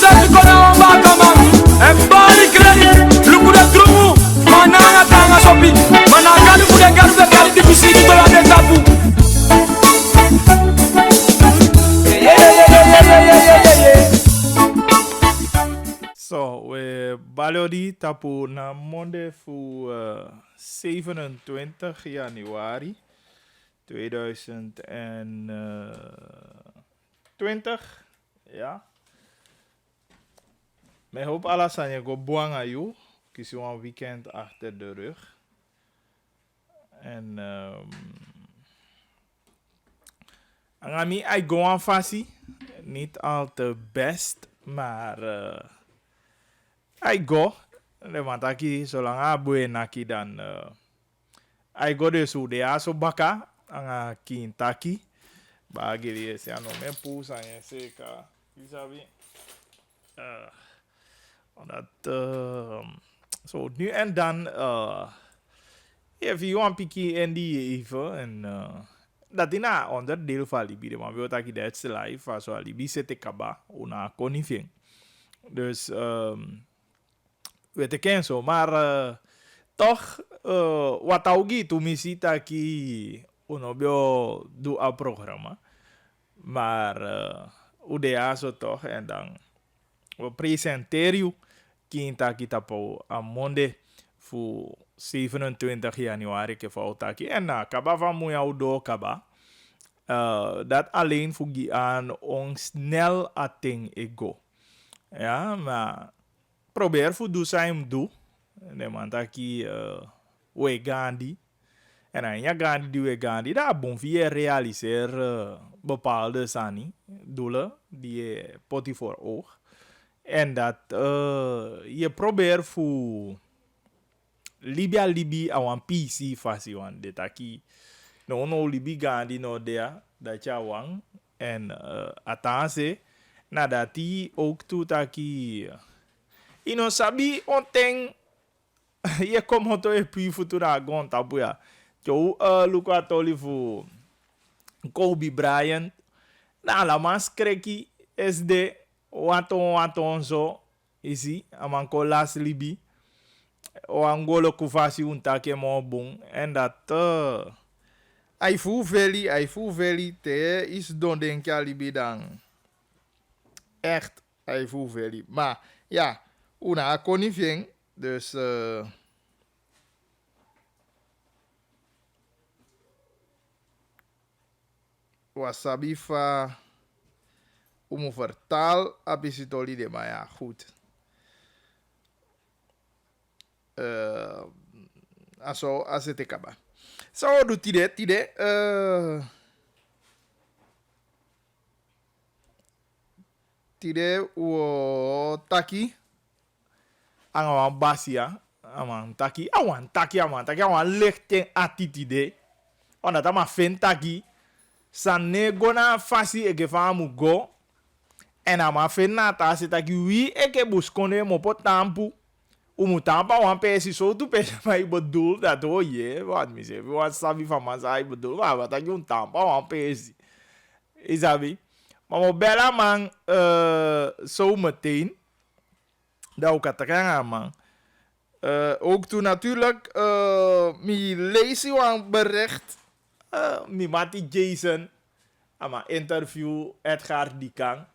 Embora tu kona wambaka man. Embari kredi. Luku de drumu. Mananga tanga sopi. Mananga luku de garu de garu di bisidi tola de tapu. So, we balodi tapu na monde fu 27 januari 2020. Ja. Me hoop alasanya go buang ayu. Kisi een weekend achter de rug. En angami I go aan fasi. Niet al te best, maar I go. Le mataki zolang abu naki dan I go de su de aso baka anga kintaki. Bagi die se ano me pusa en seka. Isabi. Dat so nu en dan if you want piki en die even en dat ina onderdeel van Libië, maar we taki dat live als we Libië zitten kaba una konifing. Dus weet ik ken zo, maar toch wat augi tu misita ki unobio do a programma, maar udea zo toch en dan we presenteren kinta kita po a monde fu 27 januari ke foutaki en na kaba van moeja udo kaba dat alleen fugi aan on snel ating ego ja maar probeer fu do zijn do ne mantaki we gandi en dan ja gandi die we gandi da bon via realiseer bepaalde sani doelen die poti voor oog en dat je probeert fu Libi awan PC fasi wan de taki no Libi gandi no dea dat ya wang en atanse na dati ook tu taki ino sabi onteng ye kom to e pi futura gon tabuya jo Luka Tolifu Kobe Bryant na la mas kreki SD waton zo isi amanko las Libi o angolo kufasi untake mo bung en dat I fu veli te is don denk ja Libi dan echt I fu veli maar ja una konifing dus wasabi fa vertaal apisitoli de maar ja goed aso asete kaba so do tide o taki anga basia aman taki awan lichten attitude onda tama fentaki sanne gona fasi eke famu go en ama fenna ta setaki wi eke buskonde mo potampu umutampa wan pesi so tu pesi maar ik bedoel dat hoor je wat me zeggen wat sabi van masa ik bedoel maar wat dat je tampa wan pesi isabi maar mo bella man zo meteen dat ook het man ook toen natuurlijk mi lees je een bericht mi mati Jason ama interview Edgar Dikang.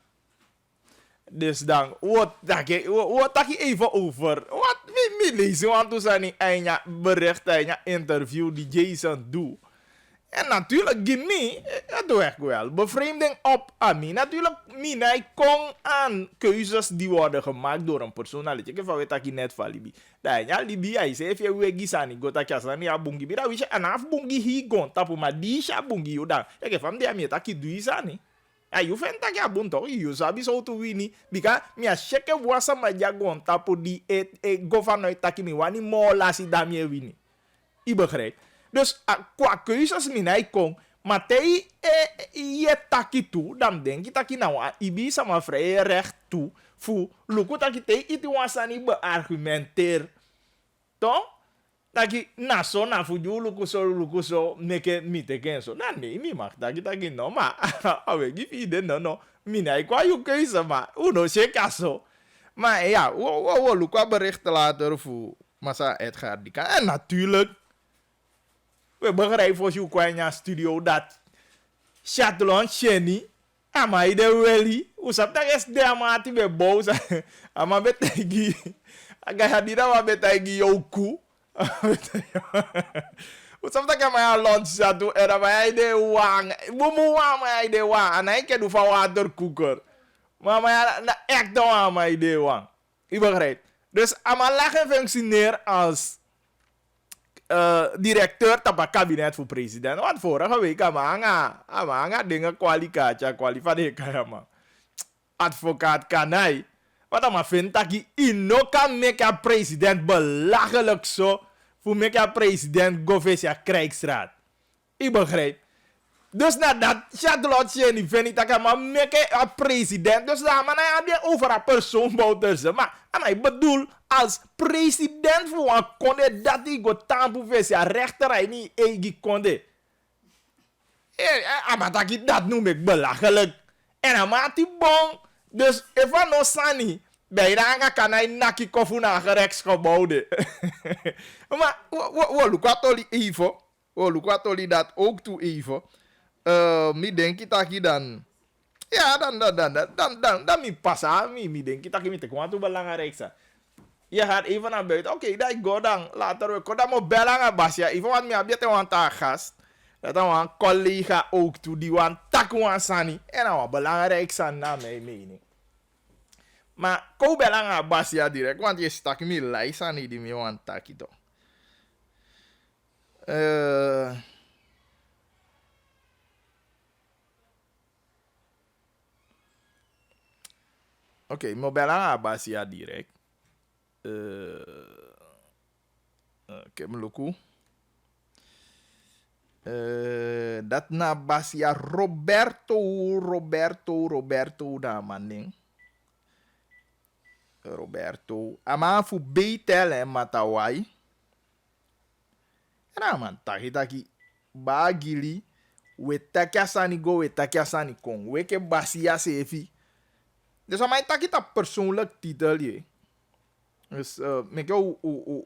Dus dan, wat tak je even over? Wat mi lezen, want toen zijn die eindja bericht, eindja interview die Jason doet. En natuurlijk, Gimmi, dat doe ik wel. Bevreemding op Ami. Natuurlijk, ik kom aan keuzes die worden gemaakt door een persoonlijke. Ik weet dat je net van Libi. Dat ja, Libi, hij zei, even we gisani, go tak jasani a bungi. Bira wisje, anaf bungi hi gon, tapu ma di sha bungi yodan. Ik van die ami, tak je doe isani. Ja, je vindt dat je bent toch? Je sabi zo te winnen. Bika, mi a checken wasa ma jagon tapu di governor taki mi wani mo lasi damie winnen. Je begrijpt? Dus qua keuzes minai kon, maar tei je taki toe, dan denk je taki nou ibi sama vrije recht toe, fu luku taki tei iti wasani beargumenteer. Toch? Taki naso na fu ju luku so meke mite kenso. Na nee mi mag taki no, maar awe give ide no. Mina, ik wou je keuze, maar uno zeker zo. Maar ja, we lopen berichten later voor Massa Edgar Dika. En natuurlijk, we begrijpen voor je kwanya studio dat Chatlon Chenny, ama ide weli, usap tak SD ama ati be boos, ama betegi, aga hadira wa betegi yoku. Usap tak ama ya lunch satu era ma ide wang, bumu wa ma ide wang, anai ke du fa water cooker. Maar ja, echt dan aan mijn idee, man. Je begrijpt. Dus Amalachen functioneert als directeur van het kabinet voor president. Want vorige week amanga dingen kwalificeren, man. Advocaat Kanai. Wat ama vindt dat je ino kan maken president belachelijk zo. Voor maken president Govesia Krijgsraad. Je begrijpt. Dus nadat Chatlotje niet vindt dat maar make een president. Dus dan maar je over een persoon bouwt. Maar ik bedoel, als president voor een konde dat hij gaat tampu versie rechterij niet eigen konde. Maar dat noem ik belachelijk. En dan maakt hij bon. Dus even no sani. Bij de kan hij naki kofu naar gerechtsgebouw. Maar we lukken even. We lukken dat ook toe even. Mi denk dat je dan. Ja, dan mi passa. Mi denk dat je met de kwantum belangrijk is. Je gaat even naar buiten. Oké, dat go dan. Later we kunnen mo bellen aan Basia. Even wat mi abje te want aan gast. Dat dan een collega ook toe die want takwan sani. En dan belangrijk zijn naar mijn mening. Maar ko bellen aan Basia direct, want je stak mi lijst aan die mi want taki toch. Oké, mo bellen aan Basia direct. Oké, meluku. Dat na Basia Roberto da maning. Roberto. Ama fu betel en matawai. Era man taki bagili. We takia sani go, we takia sani kong. We ke Basia sefi. Dus aan mij taki dat persoonlijk titel je. Dus ik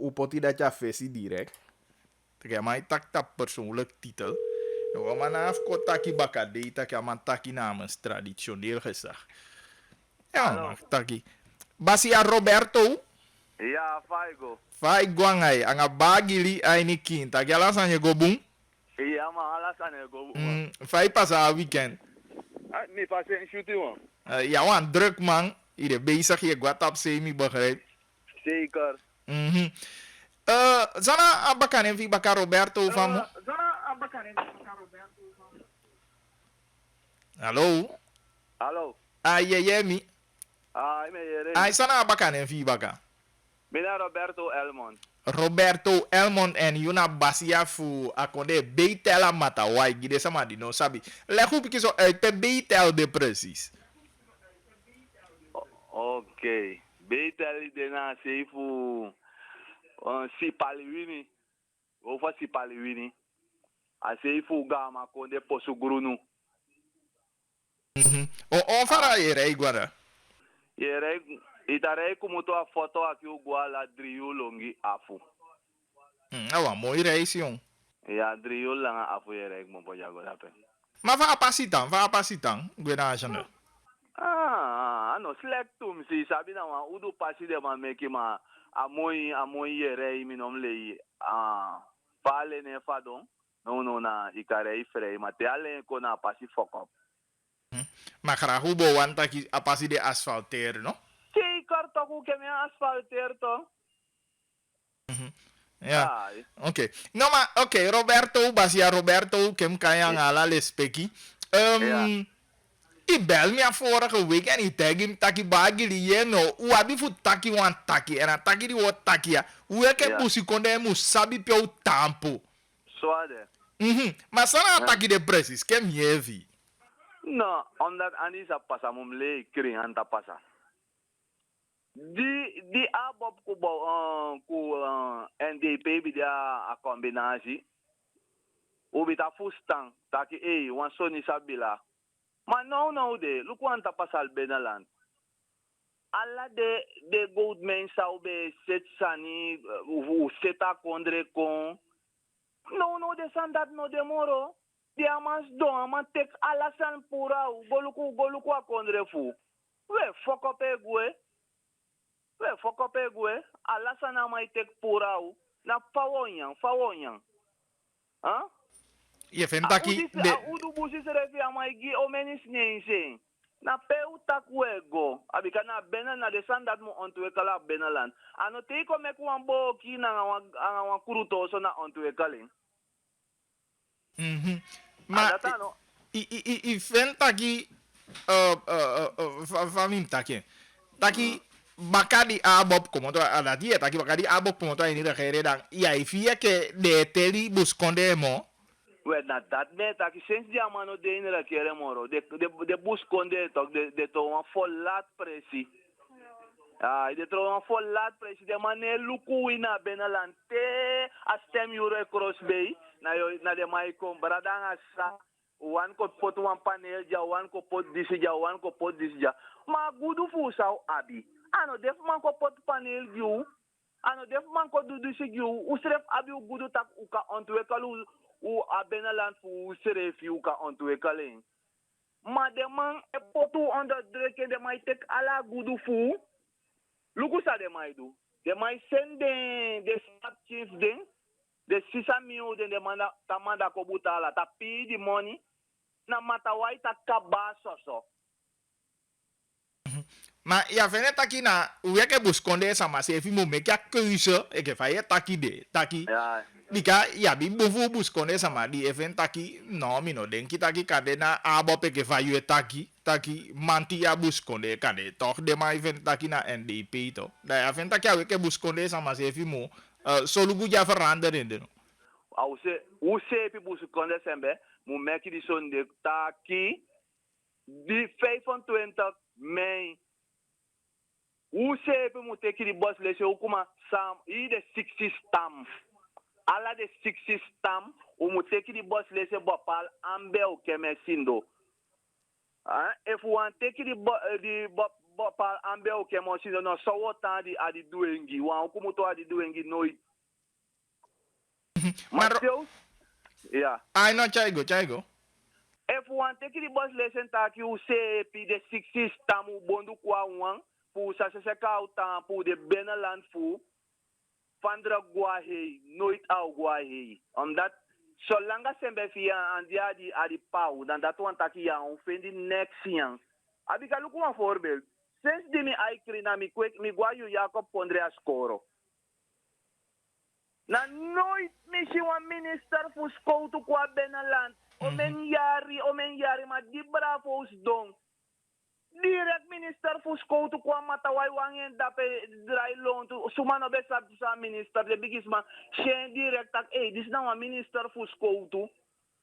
u poti dat je versie direct. Tegen mij tak dat persoonlijk titel. Nou, maar na afko taki bakade, taki aan taki namens traditioneel gezag. Ja, man, taki. Basia Roberto. Ja, Faigo. Faigo angai, anga bagili ai ni kin. Taki alas aan je go boom. Ja, maar alas aan je go boom. Fai pasa weekend. Nee, pas een shooting man. Ja, want druk man. Iedereen bezig, je gaat op semi begrijp. Zeker. Zana abakan en vi baka Roberto van mo? Hallo? Hallo. Je mi? Ik ben hier. Sana abakan en vi baka? Mina Roberto Elmond. Roberto Elmond en Yuna Basia fu akonde beitela mata wai gide sama di no sabi. Leg op zo uit pe beitel de precies. Oké. Beitel de na sefu Sipaliwini. Over Sipaliwini. A sefu gama konde posu grunu. O fara yere igwara. Yere itarei kumuto a foto aqui o guala driu longi afu. Awa mooi reis jong. Ja, driu langa afu yere mo poja go dapen. Maar va apasitang, gwena jana. No selectum si sabi na wa udu pasi de ma meki ma amoy yere mi nom lei pale ne fadon no na ikare ifrei ma te ale ko na pasi fokop. Maar graag hoe bo want dat je apasi de asfalteer, no? Zeker toch ook heb je asfalteer toch? Ja, oké. No, maar oké, Roberto, Basia Roberto, kem kaya ngala lespeki. I bel me vorige week en I tag him taki bagili ye no. Uabi fu taki wan taki en a taki di wo taki ya. Ueke pusi konde mu sabi pe u tampo. Soade. Maar sana taki de precies, kem yevi. No, omdat anisa pasa mumle kring anta pasa. Die abob ku NDP bi dia a combinatie. Ubita fustang taki wan soni sabila. Maar nou de, look want tapasal benaland. Alla de gold men zou be set sani u seta kondre kon. No de sandat no de moro. Di amans don aman tek alla san pura u goluku a kondre fu. We fuck up egwe. We fuck up egwe. Alla san amai tek pura u. Na fawonyang. Huh? Je vindt dat Udu busi serefi amai gi omenis nense. Na pe utak wego. Abika na bena na de sandat mo ontwekala benaland. Ano te ko me ku ambo ki na wan kuruto so na ontwekaling. Maar ik vind dat van hem taki bakadi abob como to ala dia taki bakadi abob como to ini regere dan ya ifia que de teli busconde mo. We na dat me taki sinds die amano de in regere moro de busconde tok de to wan volat presi. De tro wan volat presi de mane luku ina benaland te a stem euro cross bay na de mai kom bradanga sa wan ko pot wan panel ja wan ko pot disi ja wan ko pot disi ja ma gudu fu sao abi ano def man ko pot panel giu ano def man ko du disi giu usref abi u gudu tak u ka ontwekalu u abenaland fu seref u ka ontwekalen ma de man e potu onder dreke de mai tek ala gudu fu luku sa de mai du de mai send de start chief den de 600 de manda tamanda ko butala ta pi di money na matawai ta kabaso so. Maar ja, vind het taki na uweke busconde sama se fi mo make a keuze e ke faye taki de taki. Ja. Dika ya bi bofu busconde sama di even taki no mi no denki taki kadena abo pe ke faye taki manti ya busconde kade toch de ma even taki na NDP to. Da ja vind taki uweke busconde sama se fi mo solugu ja veranderen de. Hoe se pi busconde sembe mo meki di son de taki di 25 mei se pi mo teki di boss lese ukuma sam i de 60 stam ala de 60 stam o mo teki di boss lese bopal ambe o keme sindo if one teki di bopal ambe o keme sindo no so wotan di adi duengi wan ukumu to adi duengi noi Maar ja. ai no chaigo. If one take the bus lesson taki u se pi de 60 tamu bondu kwa wan pu sa se kauta pu de benaland fu fandra gwa hei nooit au gwa hei omdat solanga sembe fia andi adi pau dan dat wan taki ya un fendi next yang abika luku een voorbeeld sinds di mi aikri na mi kwek mi gwa yu Jacob Pondrea skoro na nooit misschien een minister voor schouten qua binnenland. Omen jari, maar die bravo's doen. Direct minister voor schouten qua matawai wangen dape draai loon. Sumano besta sa minister, de bigis man. Shen direct tak, dit is nou een minister voor schouten.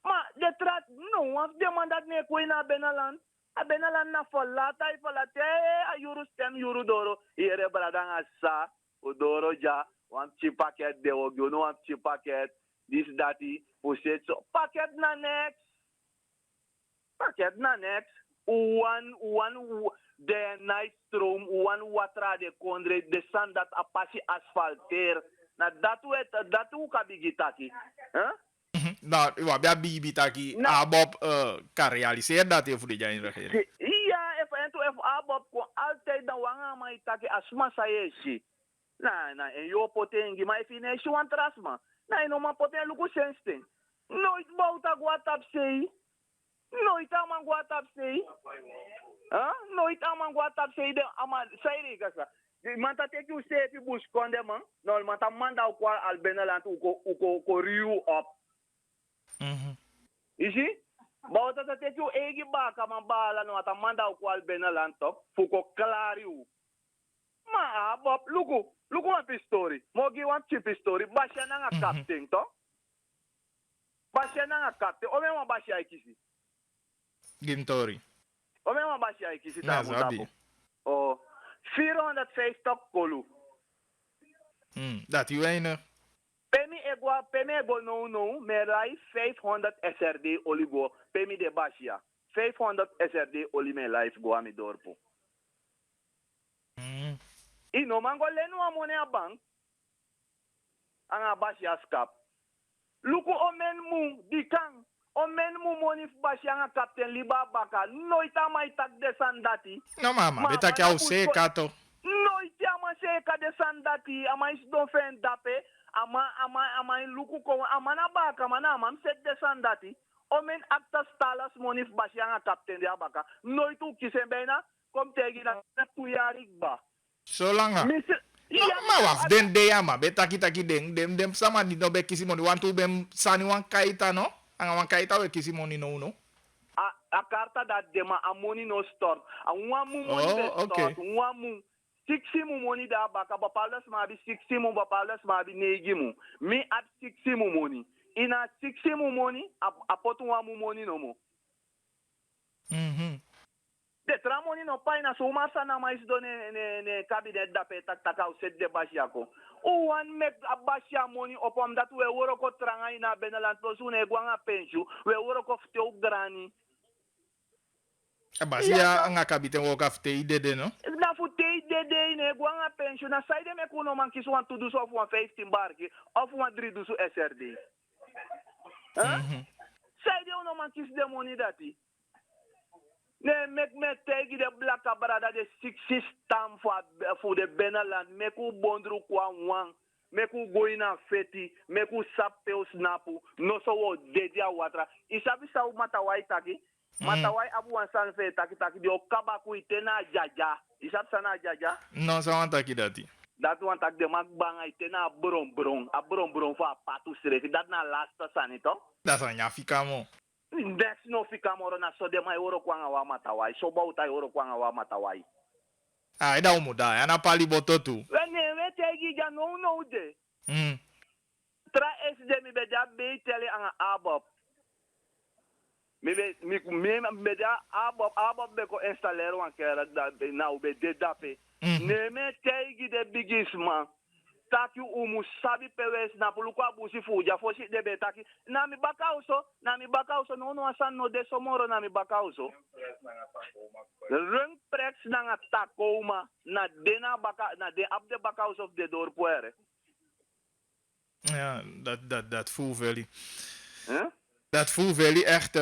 Maar de traat, no, want de man dat ne koi na binnenland. A binnenland na verlaat, a euro stem, euro doro. Here bradang asa, odoro ja. Want cheap packet de ogyo no want cheap packet this that we said so packet na next one de night stroom one watra de kondre de sand dat apasi asfalteer na datu kabigitaki Nou, wa bia bibi taki abob kan realiseren dat je voor de jaren regering. Ja, if abob ko altijd dan wanga mai taki asma sayeshi. Na, en yo potengi, maar if je ne shuan trasma. Na, no man poten luku sensting. Nooit bouta guatap sei. Nooit aman guatap sei. Nooit aman guatap sei de ama sei kasa. Man ta teki u sei pi bus konde man. No, man ta manda u kwa al beneland uko riu op. You see? Bouta ta teki u egi baka man bala no ta manda u kwa al beneland top. Fuko klari u. Ma, Bob, luku one story. Mogi one cheap story. Basha na nga captain to. Basha na nga captain. Ome wa basha ikisi. Gintori. Ome wa basha ikisi ta Zabi. Oh, 450 kolu. Dat u weinig. Pemi ego no, me rai 500 SRD oligo. Pemi de basha. 500 SRD oli mijn life go aan dorpo. Ino mango lenu a money a bank. Anga basia skap. Luku omen mu dikang. Omen mu money basia anga captain liba baka. Noita mai tak desandati. No mama, beta que au se kato. Noita ama se ka desandati. Ama is don fen dape. Ama luku ko amana baka ama set desandati. Omen acta stalas money basia anga captain dia baka. Noitu kisembena kom tegi na tuyarik ba. So langa. Ma waf den de ama beta kita ki dem sama di no be kisi money want to bem sani wan kaita no anga wan kaita we kisi money no a carta dat de ma amoni no store a wamu money okay. Wamu 60 mu money da baka ba palas ma bi 60 mu ba palas ma bi negi mu mi at 60 mu money ina 60 mu money a potu wamu money no mo de tramoni no paina so masa na mais do ne cabinet da pe tak o set de basia ko o wan mek abasia money opom dat we woro ko tranga ina beneland to sune gwanga penshu we woro ko fte o grani abasia anga kabiten wo ka fte ide no na fte ide ne gwanga penshu na side me kuno man kisu wan to do so of 15 barki of 1 3 do so SRD side no man kis de money dati. Ne mek me tegi de black brada de 6 stam for the Beneland meku bondru kwa wang meku goina feti meku sapeo snapu no so wo dedia watra isabi sa matawai taki matawai abu wansan fe taki di okaba ku itena jaja isab sana jaja no sa wan taki dati dat wan tak de mak banga itena bron fa patu srefi dat na last sanito da sa nya fikamo Index no fika moro na so de mai oro kwanga wa matawai so bauta oro kwanga wa matawai ida umuda ana pali bototu wene wetegi ja no de tra SD mi be da be tele anga abop mi be da abop be ko installer wan kera da na ube de dape ne me tegi de bigisman taki umu sabi pewes na pulukwa busi fuja fosi de betaki na mi bakauso no asan no de somoro na mi bakauso rung prex na takoma na dena baka na de abde bakauso of de door puere ja dat voel very dat voel very echt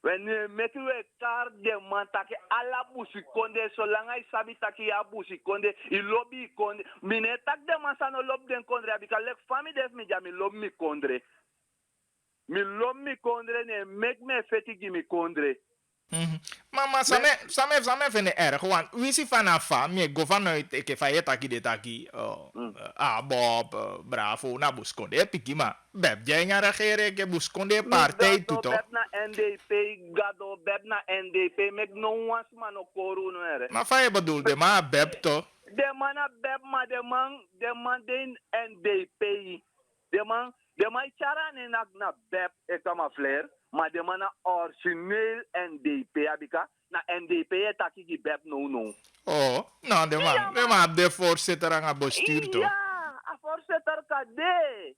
when make we car de man taki ala busi konde so langa isabi taki ya busi konde I lobby konde mine tak de man sano lob den kondre abika lek fami def mi jami lob mi kondre ne make me feti gi mi kondre mama same fene erg want wie si fanafa mi governor ke faye taki de taki Bob bravo na buskonde pikima beb jenga regere ke buskonde partij tuto beb na NDP gado beb na NDP mek no was man o koru no ere ma faye bedoel de ma beb to de mana beb ma de man den NDP de man charane na beb e kama flair ma de mana origineel NDP abika na NDP e taki gi beb no no de man de voorzitter aan bestuur to ja a voorzitter ka de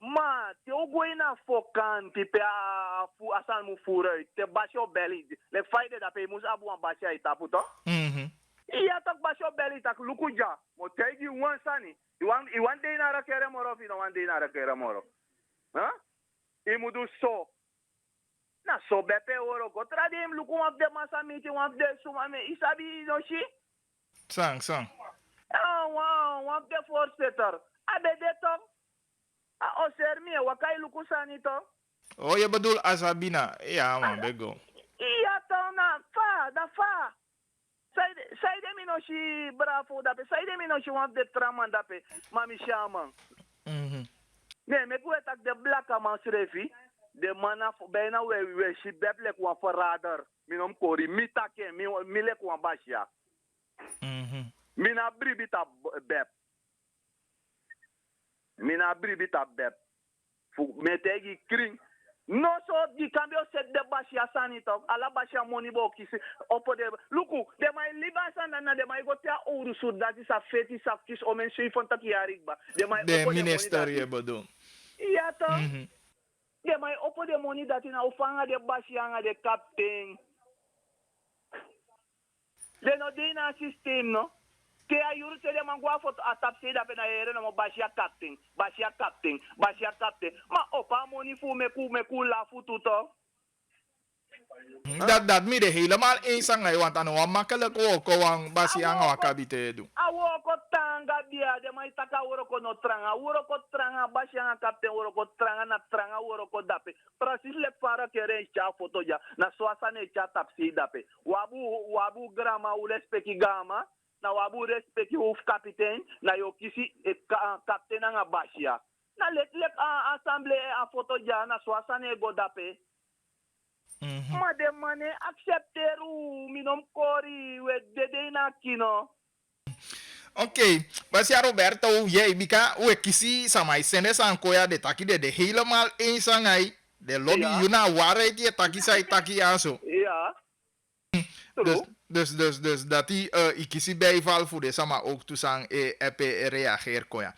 ma te o goina fokan pipe a fu asan mu fure te basho belly le faide da pe mus abu an basha itapu to iya tak basho belly tak lukuja mo tegi wan sani I wan de na rakere moro fi no wan de na rakere moro imudu so na so bepe oro ko tradim luku wan de masa miti wan de suma me isabi no shi sang wan de voorzitter abede to o sermi wakai luku sani to je bedoel Asabina ja man bego iya to na fa sai de minoshi bravo dape sai de minoshi wan de traman dape mami shaman ne me ku etak de black man srefi de mana bena we shi beble kwa farader minom kori mitake mi le kwa bashia mina bribita beb fu metegi kring no so di cambio set de bashia sanito ala bashia moni bo kisi opo de luku de mai libasan na de mai gotia ouro sudati sa feti sa kis omen shi fonta ki arigba de mai de minister ye bodo iya to De mai opo de money dat ina ufanga de basianga de captain. De no de na system no. Te ayuru te de mangwa foto atap se da pena ere no basia captain. Basia captain. Basia captain. Ma opa money fu me ku la fu tuto. Dat mi de helemaal eens aan want dan wa makkelijk ook aan basi aan wa kabite do. Awo ko tanga bia de mai taka woro ko no tranga. Woro ko tranga basi anga captain woro ko tranga na tranga woro ko dape. Prasis le para kere cha foto ja na swasa ne cha tapsi dape. Wabu grama u respecti gama na wabu respecti uf captain na yo kisi captain anga basia. Na let assemblée a foto ja na swasa ne go dape. Ma de mane accepter u minom kori we dede na kino. Oké, basi Roberto, jij bika we kisi samai senes aan koya de taki de helemaal eens aan hij. De lobby yuna waarheid die taki sai taki aso. Ja. Dus dat die ikisi bijval voor de sama ook toesang EP reageer koya.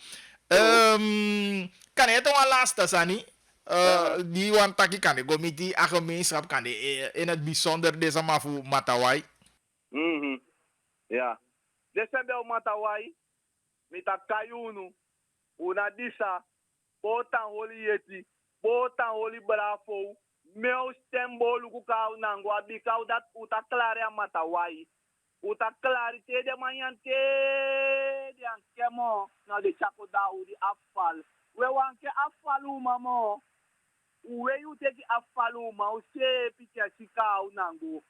Kan je toch een laatste sani? Die want taki kan de committee a gemeenschap kan de in het bijzonder deze maar voor Matawai. Ja. December Matawai mita kayunu una disa botan holi yeti botan holi brafo meu stembo luku kau nango abikau dat uta klare Matawai uta klare te de manyante de ankemo na de chako daudi afal we wanke afalu mamo we you take afalu ma o se pitia sikau nango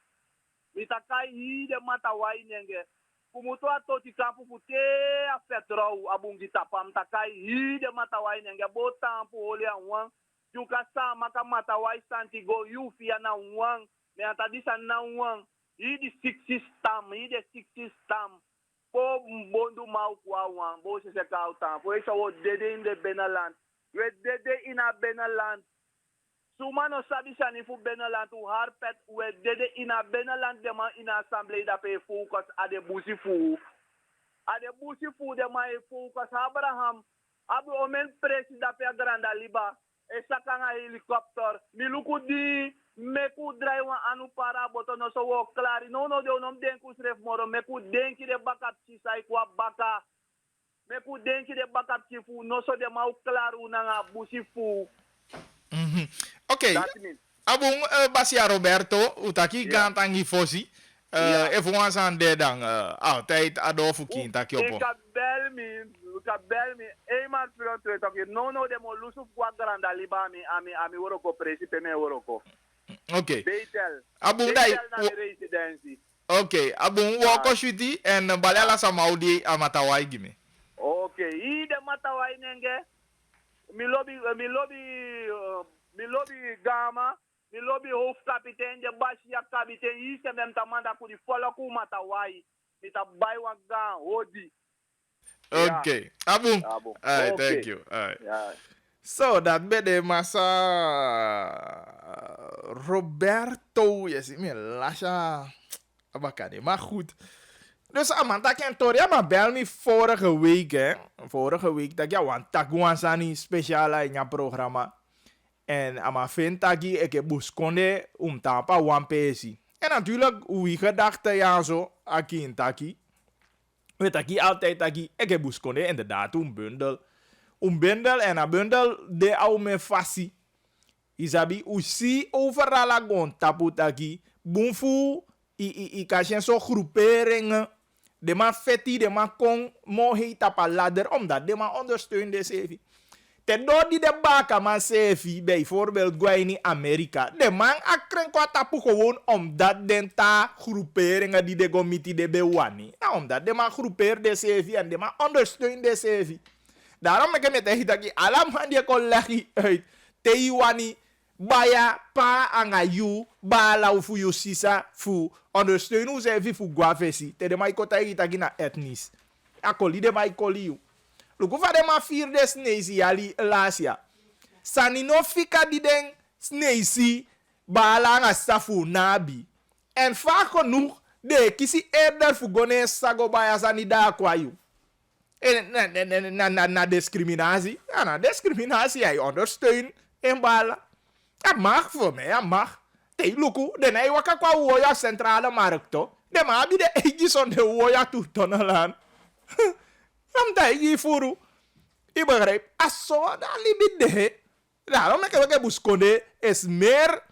mita kai hi de Matawai nenge kumuto atoti kampu fute a petrol abungi tapam takai hi de Matawai nenge botampu ole anwan juka sa maka Matawai santigo yufi ana wan me atadisa na wan hi di 60 stam po mbondu mau kwa wan bo se kauta po eso wo dede in de Benaland we dede ina Benaland Sumano sabi sani fu Benaland u harpet we dede ina Benaland de ma ina assemblée da pe focus ade busi fu de ma e focus Abraham abu omen president pe granda liba e sakanga helicopter miluku di meku drive anu para boto no so wo klari no de onom den ku sref moro meku denki de backup ci sai kwa baka meku denki de backup ci fu no so de ma u klaru na busi fu. Oké, abong Basia Roberto, utaki gantangi fosi. Even once aan de dan altijd adofu kinta kyopo. Ik heb bel me, eenmaal filmpje toch no de mo lusu kwa granda liba ami woroko presipe me woroko. Oké. Betel. Abong dai. Na residency. Oké, abong wako shuti en balela samaudi amatawai gime. Oké, ide matawai nenge. Mi lobby gama, mi lobby hoofdkapitein, de basia kapitein, hier zijn hem tamanda ku di follow ku Matawai. Mi ta bai wa gaan, hodi. Oké, abong. Alright, thank you. So, dat ben de massa Roberto, je ziet me lasha abakade, maar goed. Dus Amanda Kentoria, maar bel me vorige week, hè. Vorige week, dat ja, want Taguansani speciale in je programma. En ama ventagi, ik heb buskonde tapa one pesi. En natuurlijk, hoe ik gedachte, ja, zo, aki in taki. We taki altijd taki, ik heb buskonde, inderdaad, bundel. Bundel, en een bundel, de au me fasi. Isabi, usi overal agon tapu taki. Bunfu, i kasjen zo groeperingen. De man feti, de man kon mohi tapa ladder, omdat de man ondersteunt de sevi. Ten door die de baka man sevi, bijvoorbeeld Guayni Amerika. De man akren kwa tapu gewoon omdat den ta groeperingen die de gomiti de bewani. Nou, omdat de man groepeert de sevi en de man ondersteunt de sevi. Daarom ik met de dat alam han die kon leggen uit. Teiwani, baya, pa, angayu, bala ufu yu sisa, fu, ondersteunen hoe ze fu guavesi. Te de mai kota hitagi na etnis. Akoli de mai koli yu. Luku va de ma fir de snezi ali lasia. Sani no fika di den snezi, bala nga safu nabi. En vaak genoeg, de kisi eerder fu gone sago baya sani da kwa yu. Na discriminatie. Ja, na discriminatie, hij ondersteunt in bala. Ja, mag voor mij, ja, mag. Hey, luku, de nee waka kwa woya centrale markt to. De ma bi de eji son de woya tu tonalan. Am ta eji furu. I begrijp. Aso da libi de. Daarom ik heb buskonde is meer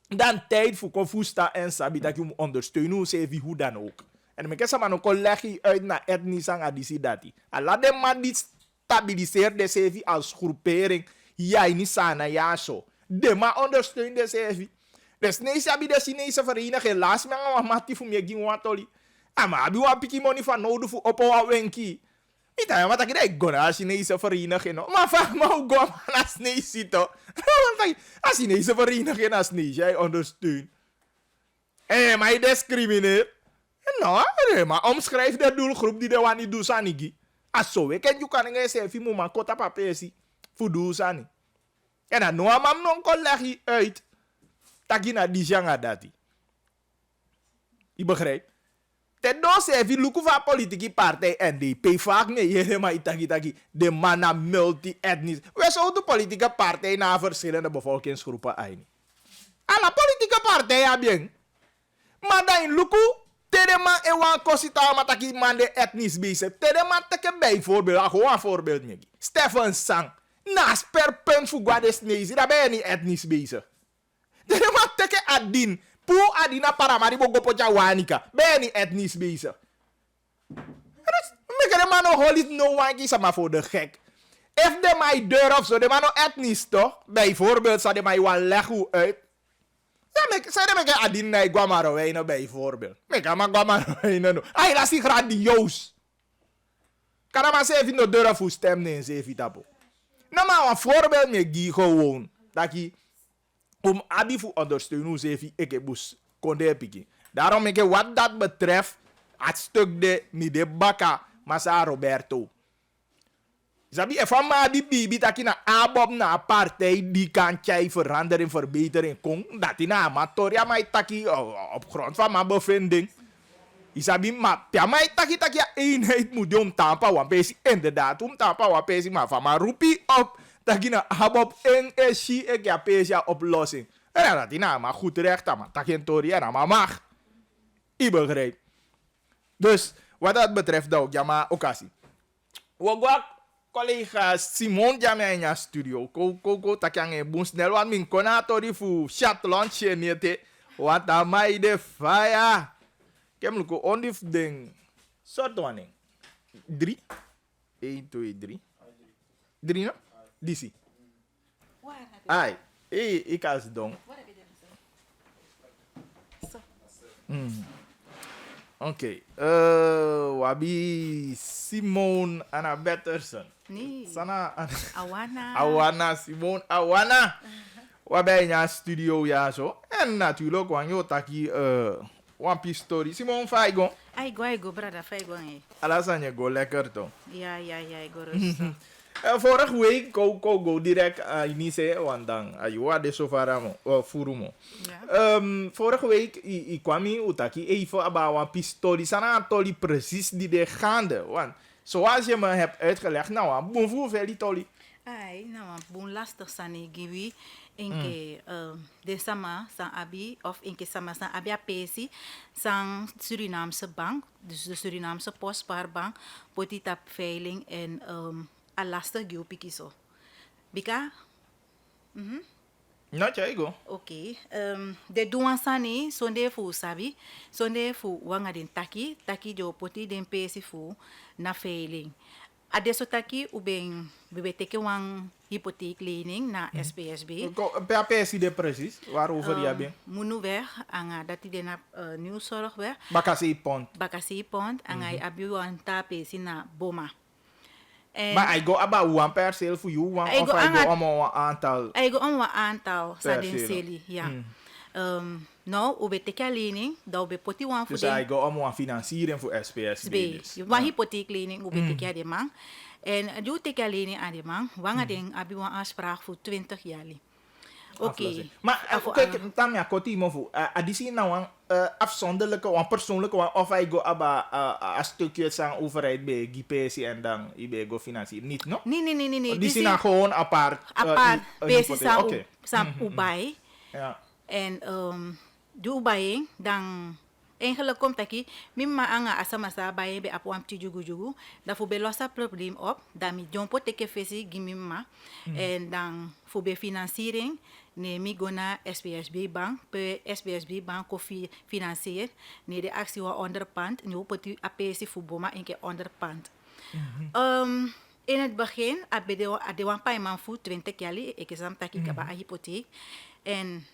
dan tijd voor confusta en sabi dat je moet ondersteunen hoe ze hoe dan ook. En ik heb samen een collega uit naar etnisch aan adisi dati. Allah de man die stabiliseert de sevi als groepering. Ja, niet sana ja zo. De man ondersteunt de sevi. Dus nee, sabi de Chinese vereniging laatst me aan mati voor me ging watoli. Ama abi wa piki money van nodig voor op een wenki. Ita ya mata kida igona Chinese vereniging no. Maar vaak maar hoe go na Chinese to. Want als Chinese vereniging na Chinese jij ondersteunt. Maar je discrimineert. No, maar omschrijf de doelgroep die de wani doet sanigi. Als zo, ik ken je kan niet zeggen, je moet kota papesi voor doen sani. En dan no mam non collega uit. Takina die janga dati. Je begrijpt? Ten doce heeft luku van politieke partij NDP vaak nee helemaal itaki de mana multi-etnisch. We zouden politieke partij naar verschillende bevolkingsgroepen een. Alla politieke partij hebben. Maar dan luku tedema e wan kosita mataki man de etnisch bezig. Tedema teke bijvoorbeeld, gewoon een voorbeeld mee. Stefan Sang. Naast per punt voor Guades Nezi, daar ben je niet etnisch bezig. Tedema teke adin. Poe adina paramaribo gopocha wanika. Ben je niet etnisch bezig? Meke de man no holit no wanki sama voor de gek. If de mij deur of zo, de man no etnisch toch? Bijvoorbeeld, zou de mij wel leggen uit. Ja, zou de meke adina i guamaro weino bijvoorbeeld. Meke ma guamaro weino no. Ay, dat is grandioos. Kan maar zeggen no deur of stem nee, zeven tapo. Nou maar een voorbeeld me gi gewoon. Dat je om abi voor ondersteunen hoe ze ik heb konde piki. Daarom ik wat dat betreft het stuk de mi de baka masa Roberto. Zabi even maar die bibi dat je na abob na partij die kan jij veranderen verbeteren kon dat die na amatoria maar taki op grond van mijn bevinding. Isabi maar pia maar taki eenheid moet doen tampa wan pesi inderdaad om tampa wan pesi maar van maar roepie op. Takina habop en eshi ek ja pesia oplossing. En dat die maar goed recht maar takin tori en maar mag. I begrijp. Dus wat dat betreft ook ja maar occasie. Wagwak collega Simon jame in ja studio. Ko takang e bun snel wan min konatori fu chat lunch nete. Wat amai de fire. Kem luko ondif ding. Soort wanneer. 3 1 2 3 3 no? DC. Ai, ik als dong. Oké. Wabi Simon Anna Betterson. Nee. Sana Awana. Awana Simon Awana. Waarbij in studio ja zo. En natuurlijk wanneer taki one piece story. Simon Faigon. Ai go brada faigo ngai. Alasan go lekker toch. Ja, go rustig. Vorige week go direct inise want dan ayua de sofaramo furumo. Vorige week ik kwam in utaki even about een pistolie sana toli precies die de gaande want zoals je me hebt uitgelegd nou een bonvoer veli toli. Ai, nou een bon lastig sani giwi inke de sama san abi of inke sama san abi apesi san Surinaamse bank dus de Surinaamse Postbaarbank potita veiling en a lastig giupiki so. Bika? Nou, go. Okay. De duan sani sonde fu sabi, sonde fu wanga den taki jo poti den pesi fu na veiling. Adesso taki ubeng bebe teke wang hypotheeklening na SPSB. PAPSI de precies, waarover je bent? Munu weg, anga dati de na nieuwszorg weg. Bakasi pont, anga abi wan tapesi na Boma. Maar I go about one perceel voor you, one of I go om een aantal. I go om een aantal sa den seli, ja. Nou, ube teke lening, da ube poti wan voor dus I go om een financiering voor SPSB. Wan hypotheeklening ube teke de man. En du teke lening aan de man, wanga den abi wan aanspraak voor 20 jaar. aflossing. Maar kijk, tam ja koti mo fu. Adisi nou een afzonderlijke, een persoonlijke, of hij go aba een stukje zijn overheid bij GPC en dan ibe go financiën. Niet, no? Nee. Die zijn gewoon apart. Apart. PC sang ubay. Ja. En de ubay dan eigenlijk komt aki mimma anga asama sa baye be apu am jugu dan fu be losa probleem op dan mi jompo teke fesi gimimma en dan fu be financiering ne mi gona SBSB bank pe SBSB bank kofi financier ne de actie wa onderpand ne opoti apesi fu boma enke onderpand. In het begin ade wan payman fu 20 jali ik is am taki kaba a hypotheek en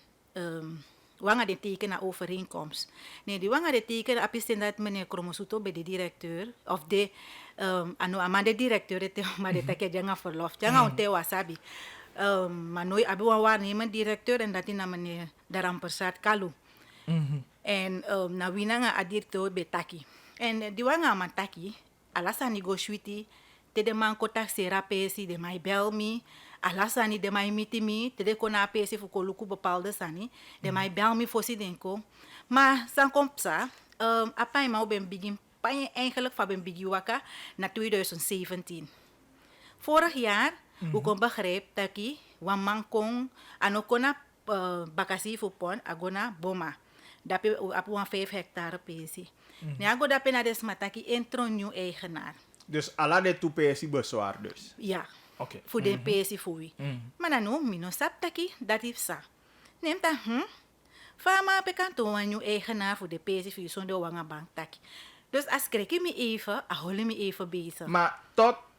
wanga de tekenen overeenkomst. Nee, die wanga de tekenen apisten dat meneer Kromosuto bij de directeur of de de directeur het maar de take janga verlof. Janga onte wasabi. Maar nooit abi wan waarnemen directeur en dat in meneer Darampersat Kalu. En na winanga adirto betaki. En die wanga man taki alasani go shwiti te de man kotak sera pesi de mai belmi. Alasani de mij mitimi, te de kona apesi fu koluku bepaalde sani, de mij bel me fosi denko. Maar san kompsa, apai ma ben begin, pa eigenlijk van ben bigi waka na 2017. Vorig jaar, u kon begrijp dat ik wan man kon, ano kona bakasi fu pon, agona boma. Dape apu wan 5 hectare pesi. Ne ago dape na desmataki entro nieuw eigenaar. Dus ala de tu pesi bezwaar dus. Ja. Okay. Voor de pesi fui. Maar dan no, mino sap taki, dat is sa. Neem ta, Fama pekanto wan je eigenaar voor de pesi fui zonder wanga bank taki. Dus als krijg je me even, hou me even bezig. Maar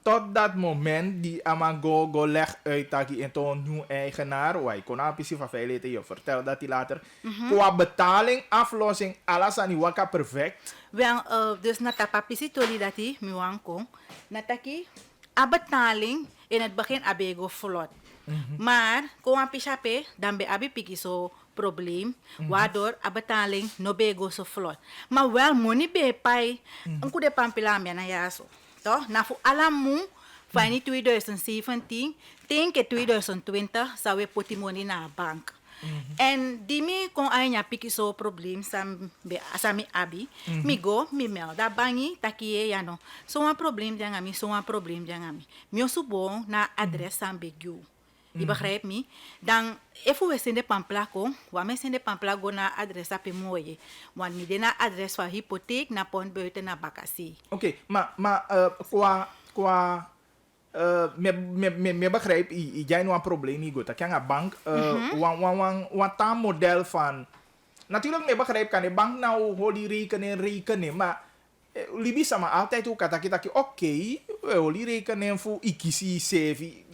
tot dat moment die ama go leg uit taki en toon nieuw eigenaar, wai kon apisi van veiligheid je vertel dat hij later qua betaling, aflossing, alles aan die waka perfect. Wel, dus na tapapisi toli dat hij mi wanko, na taki a betaling in het begin abego vlot. Maar kom aan pisape, dan be abi piki zo probleem, waardoor a betaling no bego zo vlot. Maar wel money be pai, een kude pampila me na yaso. Toch? Na fu alamu, van 2017, tegen 2020, zou we poti money na bank. En die mi kon anya piki so probleem sami abi. Mi go, mi melda bangi takiye yano. So een probleem jangami, so een probleem jangami. Mi osubo na adres sam begyu. Je begrijpt me? Dan, even we zijn de pamplako, we zijn de pamplako na adres ape mooie. Want mi de na adres van hypotheek na pond buiten na bakasi. Oké, maar qua me begrijp, jij nou een probleem niet goed. Dat kan een bank, wat een model van. Natuurlijk, me begrijp kan de bank nou holy rekenen, maar libi sama altijd ook dat ik oké, holy rekenen voor ikisi sevi.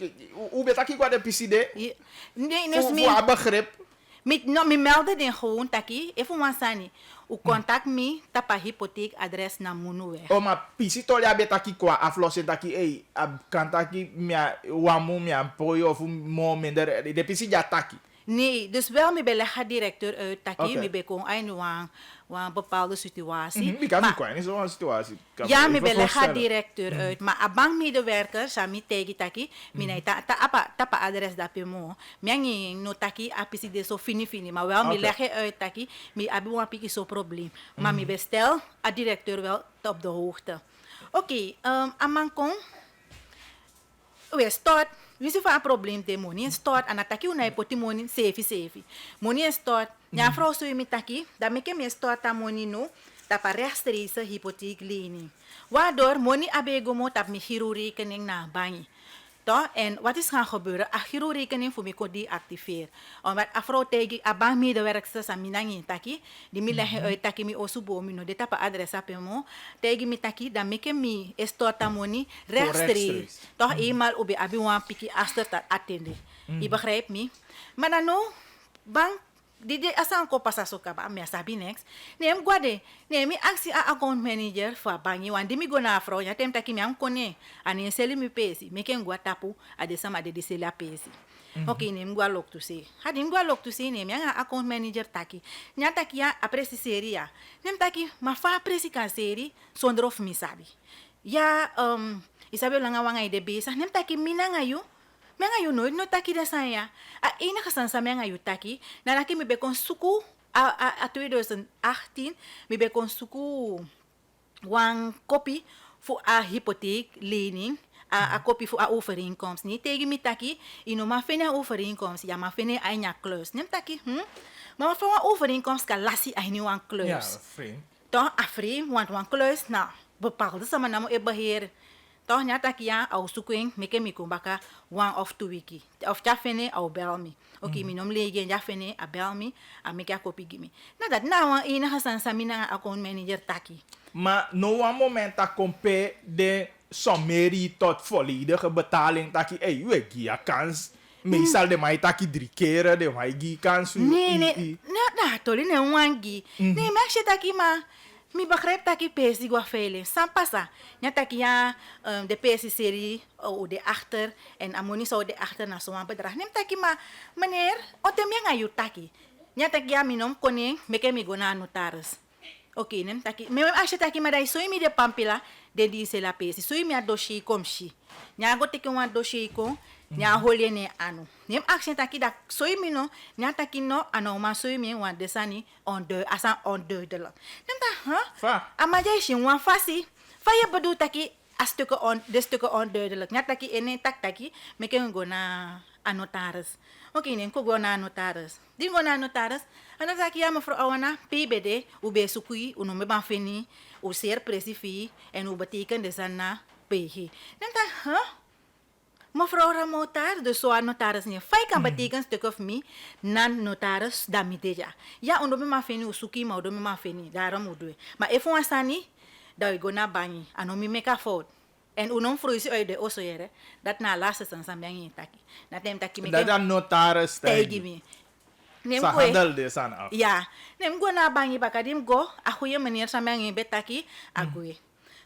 Hoe bet ik wat de piside? Nee, voor begrip. Me melden den gewoon taki, even wansani. U contact me, tapa hypotheek adres na munuwe. Oh, maar pisi tolia betaki kwa aflossen taki, kantaki mia wamu mia poyo of mo minder, de pisi ja taki. Nee, dus wel me beleggen directeur uit taki, me bekon een bepaalde situatie. Die kan niet kwijt, zo'n situatie. Ja, me beleggen directeur uit, maar a bankmedewerker, sami tegi taki, me tapa adres dape mo, me no taki apisi de so fini, maar wel me leggen uit taki, me abi wan piki so probleem. Maar me bestel a directeur wel op de hoogte. Oké, amankon, we start. We zien van een probleem de money stort en ataki una poti money safe. Money stort. Ja vrouw zo je met taki, dan make me stort ta money no, tapa rechtstreeks hypotheek lening. Waardoor money abego mo tap me girorekening na bank. Toch? En wat is gaan gebeuren? A girorekening voor me kon die activeren. Omdat a vrouw tegen a bankmedewerker sa minangi taki, die mi leggen uit taki mi osubo mi no de tapa adres ape mo, tegen mi taki dan make me storta money rechtstreeks. Toch eenmaal op de abi wan piki aster dat attende. Je begrijpt me? Maar dan no bank die asan ko pasa so kaba me sabi next. Nem guade, nem mi aksi a account manager fa bangi wan dimi go na afro ya tem taki mi an kone ani seli mi pesi me ken gwa tapu ade sama de seli a pesi. Okay, nem gwa lok to see. Hadi gwa lok to see nem ya account manager taki. Nya taki ya apresi seria. Nem taki ma fa apresi kan seri sondro of mi sabi. Ya Isabel langa wanga ide besa nem taki minanga yu Menga you nooit no taki de saya. A enige sansa menga you taki. Na naki mi be kon suku a 2018 mi be kon suku wan kopie voor a hypotheeklening. A kopie voor a overeenkomst. Niet tegen mi taki. Ino ma fene overeenkomst. Ja ma fene a nya klus. Nem taki. Maar voor een overeenkomst kan lassie a nu wan klus. Ja, vreemd. Toch a vreemd, want wan klus nou bepaalde sama namo e beheer. Toch nya taki ya au sukuing meke mi kumbaka 1 of 2 wiki. Of ja fene au bel mi. Oké, mi nom lege ja fene a bel mi a meke a kopie gimi. Na dat na wan enige sansa mi na account manager taki. Maar no een moment dat compare de sommerie tot volledige betaling taki we gia kans. Meestal de mij taki 3 keer de mij gi kans. Nee. Na toli ne wangi. Nee, maar je taki ma mi begrijp taki pesi gwa veiling. San pasa. Nya taki ya de pesi serie o de achter en amoni so de achter na zo'n bedrag. Neem taki ma meneer, otem yang ayu taki. Nya taki ya minom koning meke mi gona notaris. Oké, nem taki. Me als je taki maar dai soi mi de pampila de di se la pesi. Soi mi a dossier komshi. Nya go teki wan dossier ko. Nya holye ne anu. Nem action taki da soi mi no. Nya taki no ano ma soi mi wan desani on deux asan on deux de la. Nem ta Fa. Amaja shi wan fasi. Fa ye bedu taki a stukken on de stukken on deux de la. Nya taki ene tak taki me ken go na anotaris. Oké, nem ko go na notaris. Die go na notaris. En dan zeg ik, ja mevrouw Awana, PBD, u bij sukui, u noem me ban fini, u zeer precisie, en u betekent dus aan na PG. Dan denk ik, mevrouw Ramotar, dus zo aan notaris niet. Fai kan betekent stuk of me, nan notaris, dat mi deja. Ja, u noem me ban fini, u suki, maar u noem me ban fini, daarom u doe. Maar even wat sani, dat u go na banyi, en u mi make a fout. En u noem vroeg uit de osoyere, dat na laatste sansan ben je taki. Dat neemt taki me. Dat dan notaris tegen me. Sa handel de san af. Ja, nem go na bangi baka dim go, a goeie meneer sa mengi betaki, a goeie.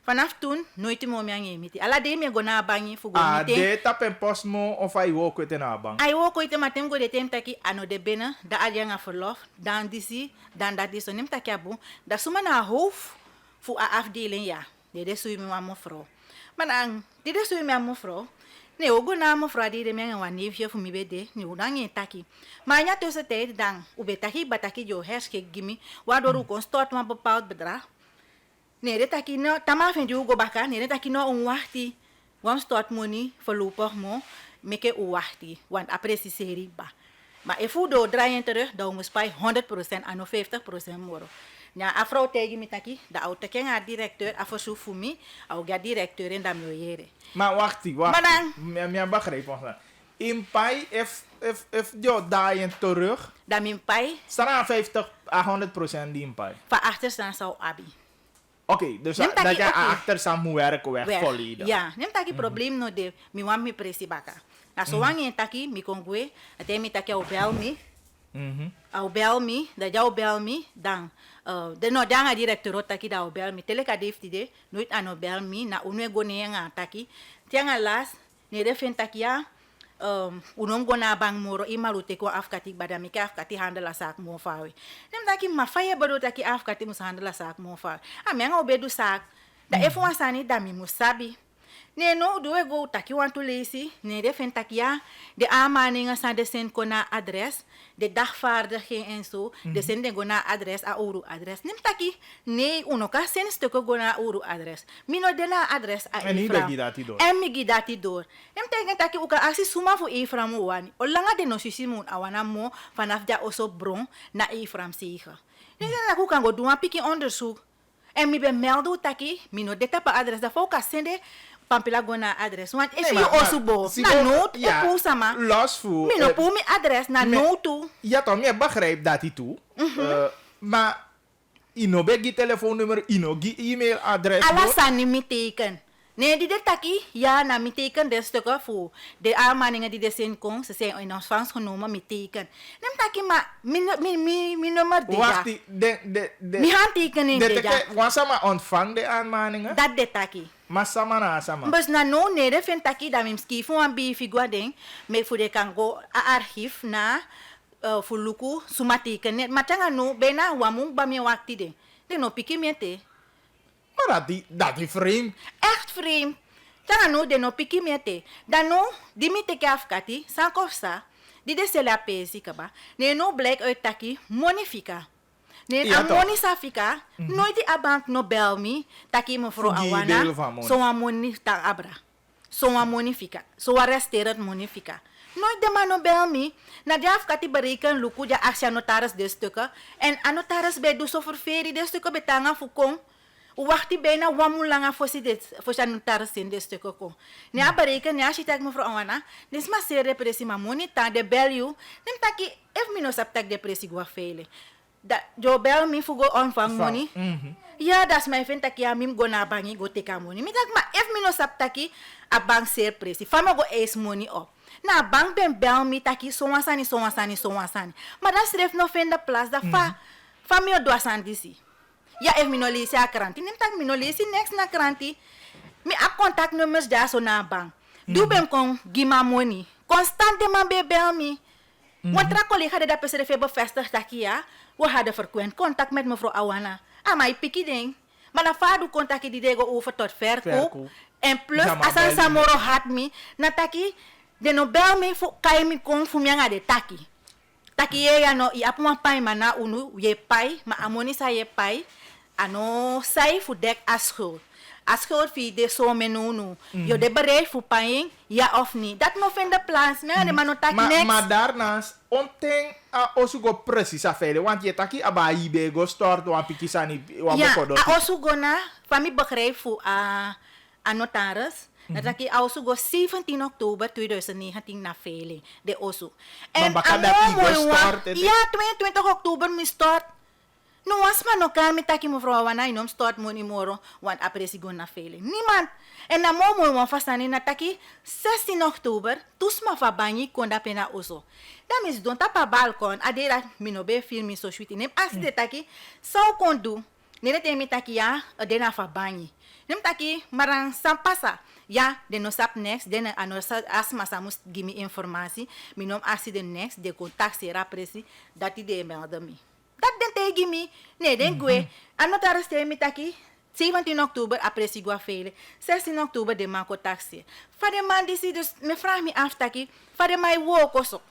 Vanaf toen, nooit meer mengi miti. Ala de me go na bangi fu go Ah, miti. de tap en posmo of ay wo kwete na bang. Ay wo ko ite matem go de tem taki ano de binnen, da alja nga verlof, dan disi, dan dat is nem taki abu, da suma na hoofd fu a afdeling ja. De sui me wa mevrouw. Maar dan, de sui me mevrouw. Nee, ook na mevrouw die de mengen wan neefje voor mi bede, ni udang ye taki. Maar ja tussen tijd dan, ube taki bataki jo herske gimi, waardoor u kon stort een bepaald bedrag. Nee, de taki no, tama vind u go baka, nee, de taki no onwachti, wan stort money voorlopig mo, meke u wachti, want appreciëri ba. Maar if u do draaien terug, dan moet spy 100% aan 50% moro. Ja, afro tegen mi taki, da auto ken haar directeur, afro voor mi, au ga directeur en da mioyere. Maar wacht. Maar dan- Mijn begrijp ons. In pai, if jo daaien terug, Da min pai, staan 50 à 100% die in pai. van achter staan zou abi. Oké, dus Neem dat taki, je oké. achter zijn moet werken weg Weg. volledig. Ja, nem taki probleem no de, mi wan mi presi baka. Na so wan yen taki, mi kongwe, ate mi taki au bel mi, au bel mi, da jau bel mi, dan, de no danga directeur taki da au bel mi, teleka defti de, nooit ano bel mi, na unwe go ne nga taki, tianga las, ne de fen taki ya, unom go na bang moro imalu te ko afkati badami ka afkati handela sak mo fawe nem taki ma faye bado taki afkati mus handela sak mo fawe a menga obedu sak da efo wasani dami musabi ne no do we go taki want to lazy ne de fen taki ya de amani nga sa de sen ko na adres de dagvaardiging en zo de sen de go na adres a oru adres nem taki ne uno ka sen stuko go na oru adres mino de la adres a En niet Efra. dat je dat die door. En mi gidati door. Em tegen taki uka asi suma fu Efram wani. Olanga de no sisimun awana mo vanaf da oso bron na Efram sige. Dus dan aku kan go doen een piki onderzoek. En mi be meldu taki mi no deta pa adres da foka sende pampila go na adres. Want if you also bo na note ja, opu sama. los voor. Mi no pu mi adres na note. Ja, toch, je begrijpt dat hij toe. Maar, ino begi telefoonnummer, ino gi e-mailadres. Ala sani mi teken. Nee, die de taki, ja, na mi teken de stukken voor de aanmaningen die de zin kon, ze zijn in ontvangst genomen, mi teken. Nem taki ma, mi nummer de Wacht, ja. de Mi handtekening de ja. want sama ontvang de aanmaningen. Dat de taki. Maar sama na sama. Bus na no ne de fin taki da mi skifu an bi figwa ding, me voor de kan go a archief na fuluku suma teken net. Matanga no, bena wamung ba mi wakti de. De no piki miete. Maar dat die vreemd. Echt vreemd. Tanga no de no piki mete. Dan no, di mi teke afkati, san kosa, di de sele apesi kaba. Ne no blijk uit taki, monifika. Ne Ja, a toch? moni safika, nooit die abank no bel mi, taki mevrouw Voor die Awana, deel van moni. so a moni ta abra. So a monifika. So a resteret monifika. Nooit de man no bel mi, na die afkati bereken luku ja aksja notaris de stukken, en a notaris bij dus over feri de stukken betanga fukong, wachti bijna wamulanga voor si notaris in de stukken ko. Ne a bereken, ne a shitak mevrouw Awana, des ma se repressie ma monita de bel you, nem taki, ef mi no saptak depressie gwa fele. Da, jo bel mi fugo onvang money. Ja, das my friend taki a mim go na bangi go teka money. Mi tak ma if mi no sap taki a bank ser presi. Fama go ace money op. Na bank ben bel mi taki so wasani. Maar dat schreef no fenda plus da fa mi o doasan disi. Ja, if mi no lesi a kranti. Nem tak mi no lesi next na kranti. Mi a contact numbers da so na bank. Du ben kon gima money. Constante be bel mi. Want tra collega de PCRV bevestigd dat ja, we hadden frequent contact met mevrouw Awana. Maar piki ding. Maar na vaadu contact die dego over tot verkoop. En plus, asan samoro had mi, na taki, de no bel me fu kai mi kon fu mianga de taki. Taki ye ya no, i apuma pai mana unu, ye pai, ma amoni sa ye pai, ano sai fu dek aschuld. Als schuld voor de zomer je de bereid voor paying, ja of niet. Dat nog in de plaats, maar de manotaki next. Maar daarnaast, onteng osugo precies affaire, want je taki aba ibe go stort wan pikisani wan bokodo. Ja, osugo na, van mi begrijp voor a notaris. Dat taki osugo 17 oktober 2019 na veiling, de osu. En ja, 22 oktober mi start. No was man no kami taki mevrouw Awana inom start money moro want apresi go na veiling. Niemand. En na momo wan fasani na taki 16 oktober tusma fa banyi konda pena oso. Dat is don tapa balkon adera minobe filmi so sweet nem as de taki sao kondu. Nere temi taki ya adena fa banyi. Nem taki marang sampasa. Ja, de no sap next, den anosa asma samus gimi informasi, minom asi de next de contact sera presi dati de melde mi. Dat den tegi mi, nee den gue, anotaris te mi taki, 17 oktober apresi gua vele, 16 oktober de man contactie. Fade man disi dus, me vraag me af taki, fade mij wok oso.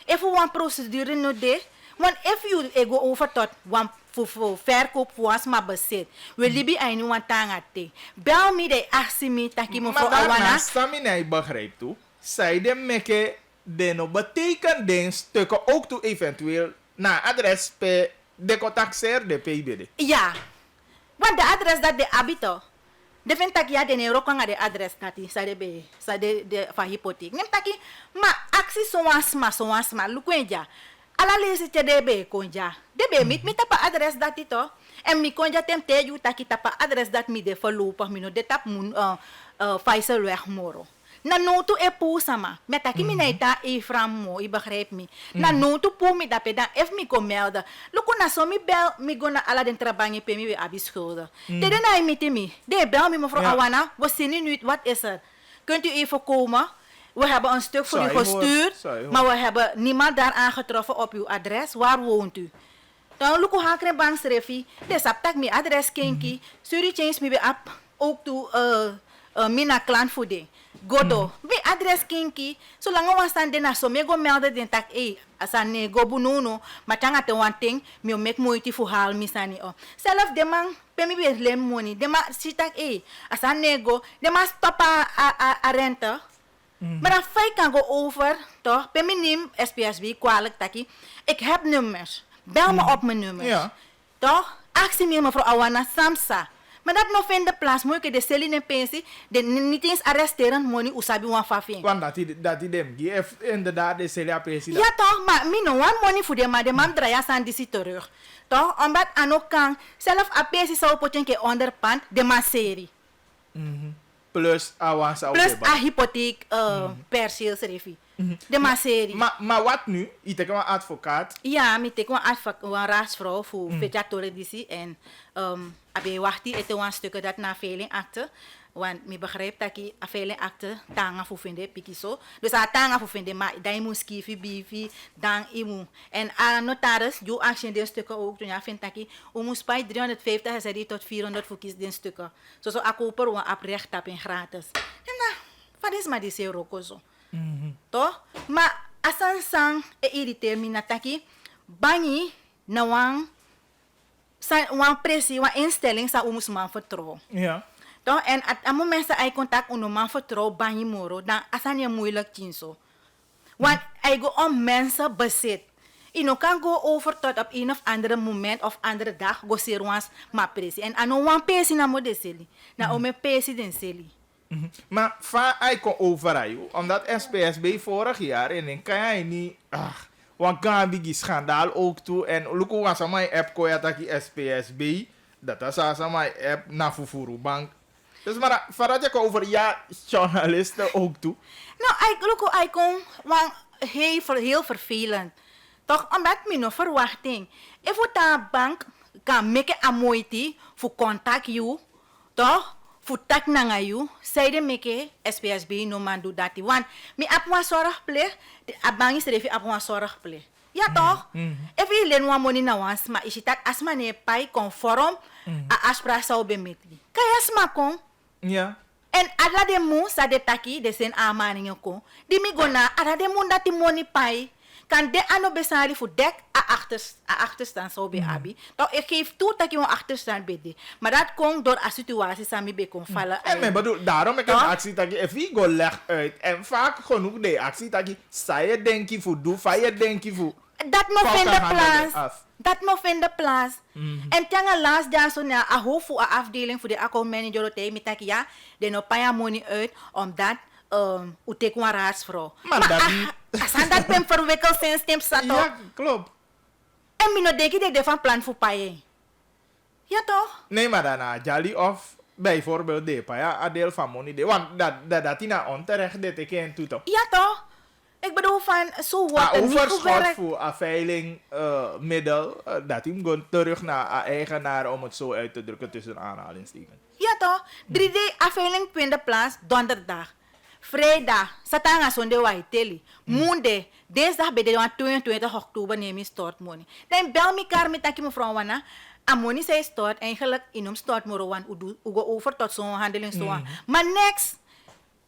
If we wan procedure no de, want if you ego over tot wan voor verkoop voor ons maar bezit. We libi een nieuwe tangate. Bel me de asimi taki mo voor Awana. Maar samina ik begrijp toe. Zij de meke de no betekent den stukken ook toe eventueel na adres pe de contactser de PIBD. Ja. Want de adres dat de habito. De vind tak ja de neuro kwanga de adres nati sa de be sa de fa hypotheek. Nem taki ma aksi so wasma lukwenja. Ala lesi te debe konja. Debe mit tapa adres dat ito. En mi konja temte yu taki tapa adres dat mi de verlopen mi no de tap mun Faisalweg moro. Na notu e pu sama. Met taki mi naita e framo, i begrijp mi. Na notu pu mi dape dan ef mi kom melden. Luko na so mi bel mi go na ala den trabangi pe mi we abi schulden. Dede na imiti mi. De bel mi mevrouw Awana. We zien nu wat is er. Kunt u even komen? We hebben een stuk voor u gestuurd, maar we hebben niemand daar aangetroffen op uw adres. Waar woont u? Dan luku hakre bank srefi, de saptak mi adres kenki, suri change mi be up ook to mina klant voeding. Godo, we adres kenki, zolang we staan na so me go melden den tak asane go bununo, matanga te one thing, mi make moeite voor haal misani o. Zelf de man pe mi be lem money, de ma sitak asane go, de ma stop a rente. Maar dan feit kan go over, toch? Bij mijn neem SPSB kwalijk taki. Ik heb nummers. Bel me op mijn nummers. Ja. Toch? Actie me mevrouw Awana Samsa. Maar dat nog in de plaats moet ik de celine pensie, de niet eens arresteren, money usabi wan fafin. Want dat die dem, die heeft inderdaad de celia pensie. Ja toch, maar mi no one money voor de maar de man draait aan die terug. Toch? Omdat aan ook kan zelf a pensie zou potje onderpand de man serie. Plus awansa plus a hypotheek perceel refi. De maserie. Maar wat nu? Je teken een advocaat. Ja, ik teken een raadsvrouw voor Fetja Toledisi en abe wachti ete een stukje dat na veiling akte. Want mi begrijp dat ik afele acte tanga voor vinden pikiso. Dus a tanga voor vinden maar dan moet skifi bifi dan imu. En a notaris jo action den stukken ook toen ja vind dat ik moet spijt 350 is die tot 400 voor kies den stukken. Zo a koper een oprecht tap in gratis. En nou, wat is maar die euro kozo. Toch? Maar asan sang irriteer mi nataki banyi na wan pressie, wan instelling sa umus man vertrouwen. Ja. Toch? En at moment sa ay contact uno man vertrouwen banyi moro, dan asan je moeilijk chinso. Want ay go om mensen bezit. Ino kan go over tot op een of andere moment of andere dag go serwans ma pressie. En ano wan pesi na mo de seli. Na ome pesi den seli. Maar van hij kon overrijden, omdat SPSB vorig jaar en dan kan jij niet, want kan een schandaal ook toe en look hoe was mijn app kon je dat die SPSB, dat is als mijn app na Fufuru Bank. Dus maar voordat je over ja journalisten ook toe. Nou, ik kon heel vervelend. Toch, omdat ik nog verwachting. If een bank kan make a moeite voor contact you, toch? Voor tak nanga you, zei meke SPSB no man do dat. Want mi apwa zorgplicht, de abang is refi apwa zorgplicht. Ja toch? If je len wa money na wans, maar is het asma ne pai conform a afspraak zou bemetli. Kaya asma kon. Ja. En ala de mu sa de taki de sen amaningen kon. Di mi gona ala de mu dat money pai. Kan de ano besari voor dek a achterstand zou be abi. Donc ik geef toe dat je een achterstand bent. Maar dat komt door een situatie sami be kon vallen. En men bedoel, daarom ik een actie dat je even go leg uit. En vaak genoeg de actie dat je saai denk je voor doe, vaai denk je voor. Dat me vinden plaats. Dat me vinden plaats. En tanga laatst jaar zo na a hoofd voor een afdeling voor de account manager te met dat ja, de no paya money uit omdat u tek een raadsvrouw. Maar dat asan dat ben verwikkeld zijn stem zat. Ja, klopt. En mi no denk je van plan voor paye. Ja toch? Nee, maar daarna Jali of bijvoorbeeld de ja, een deel van money de, want dat is nou onterecht dat ik in toe toch. Ja toch? Ik bedoel van zo wordt het niet overschot gewerkt. voor een veiling middel dat hij gewoon terug naar een eigenaar om het zo uit te drukken tussen aanhalingstekens. Ja toch? 3D afveiling vindt plaats donderdag. Vrijdag, satanga zonde waiteli. Monday, dinsdag bij de 22 oktober neem je stortmoney. Dan bel me elkaar met dat mevrouw Wana. Amoni zei stort eigenlijk in om stortmoro wan ugo over tot zo'n handeling. Maar next,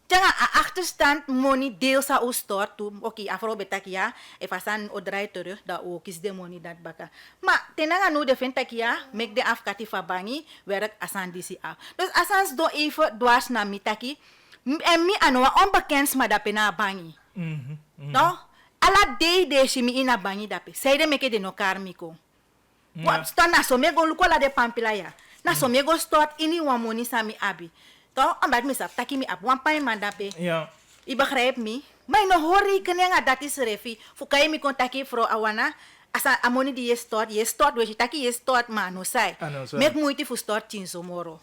tanga a achterstand money deel sa o stort toe. Oké, afro betakia, even san o draai terug dat o kies de money dat baka. Maar tenanga no de ventakia, make de afkati fabangi, werk asan disi af. Dus asans do even dwars na mitaki. En mi ano onbekend maar dat na bangi. No? Ala de shimi ina bangi dape. Zij de meke de no karmiko. Wat sta na so me go luko la de pampila ya. Na so me go start ini wa moni sami abi. To omdat mi sap taki mi ab wan pai man dape. Ja. I begrijp mi. Maar no hori kenenga dat is refi. Fukai mi kontaki fro awana. Asa amoni di je start we taki je start man no sai. Met moeite voor start tinso moro.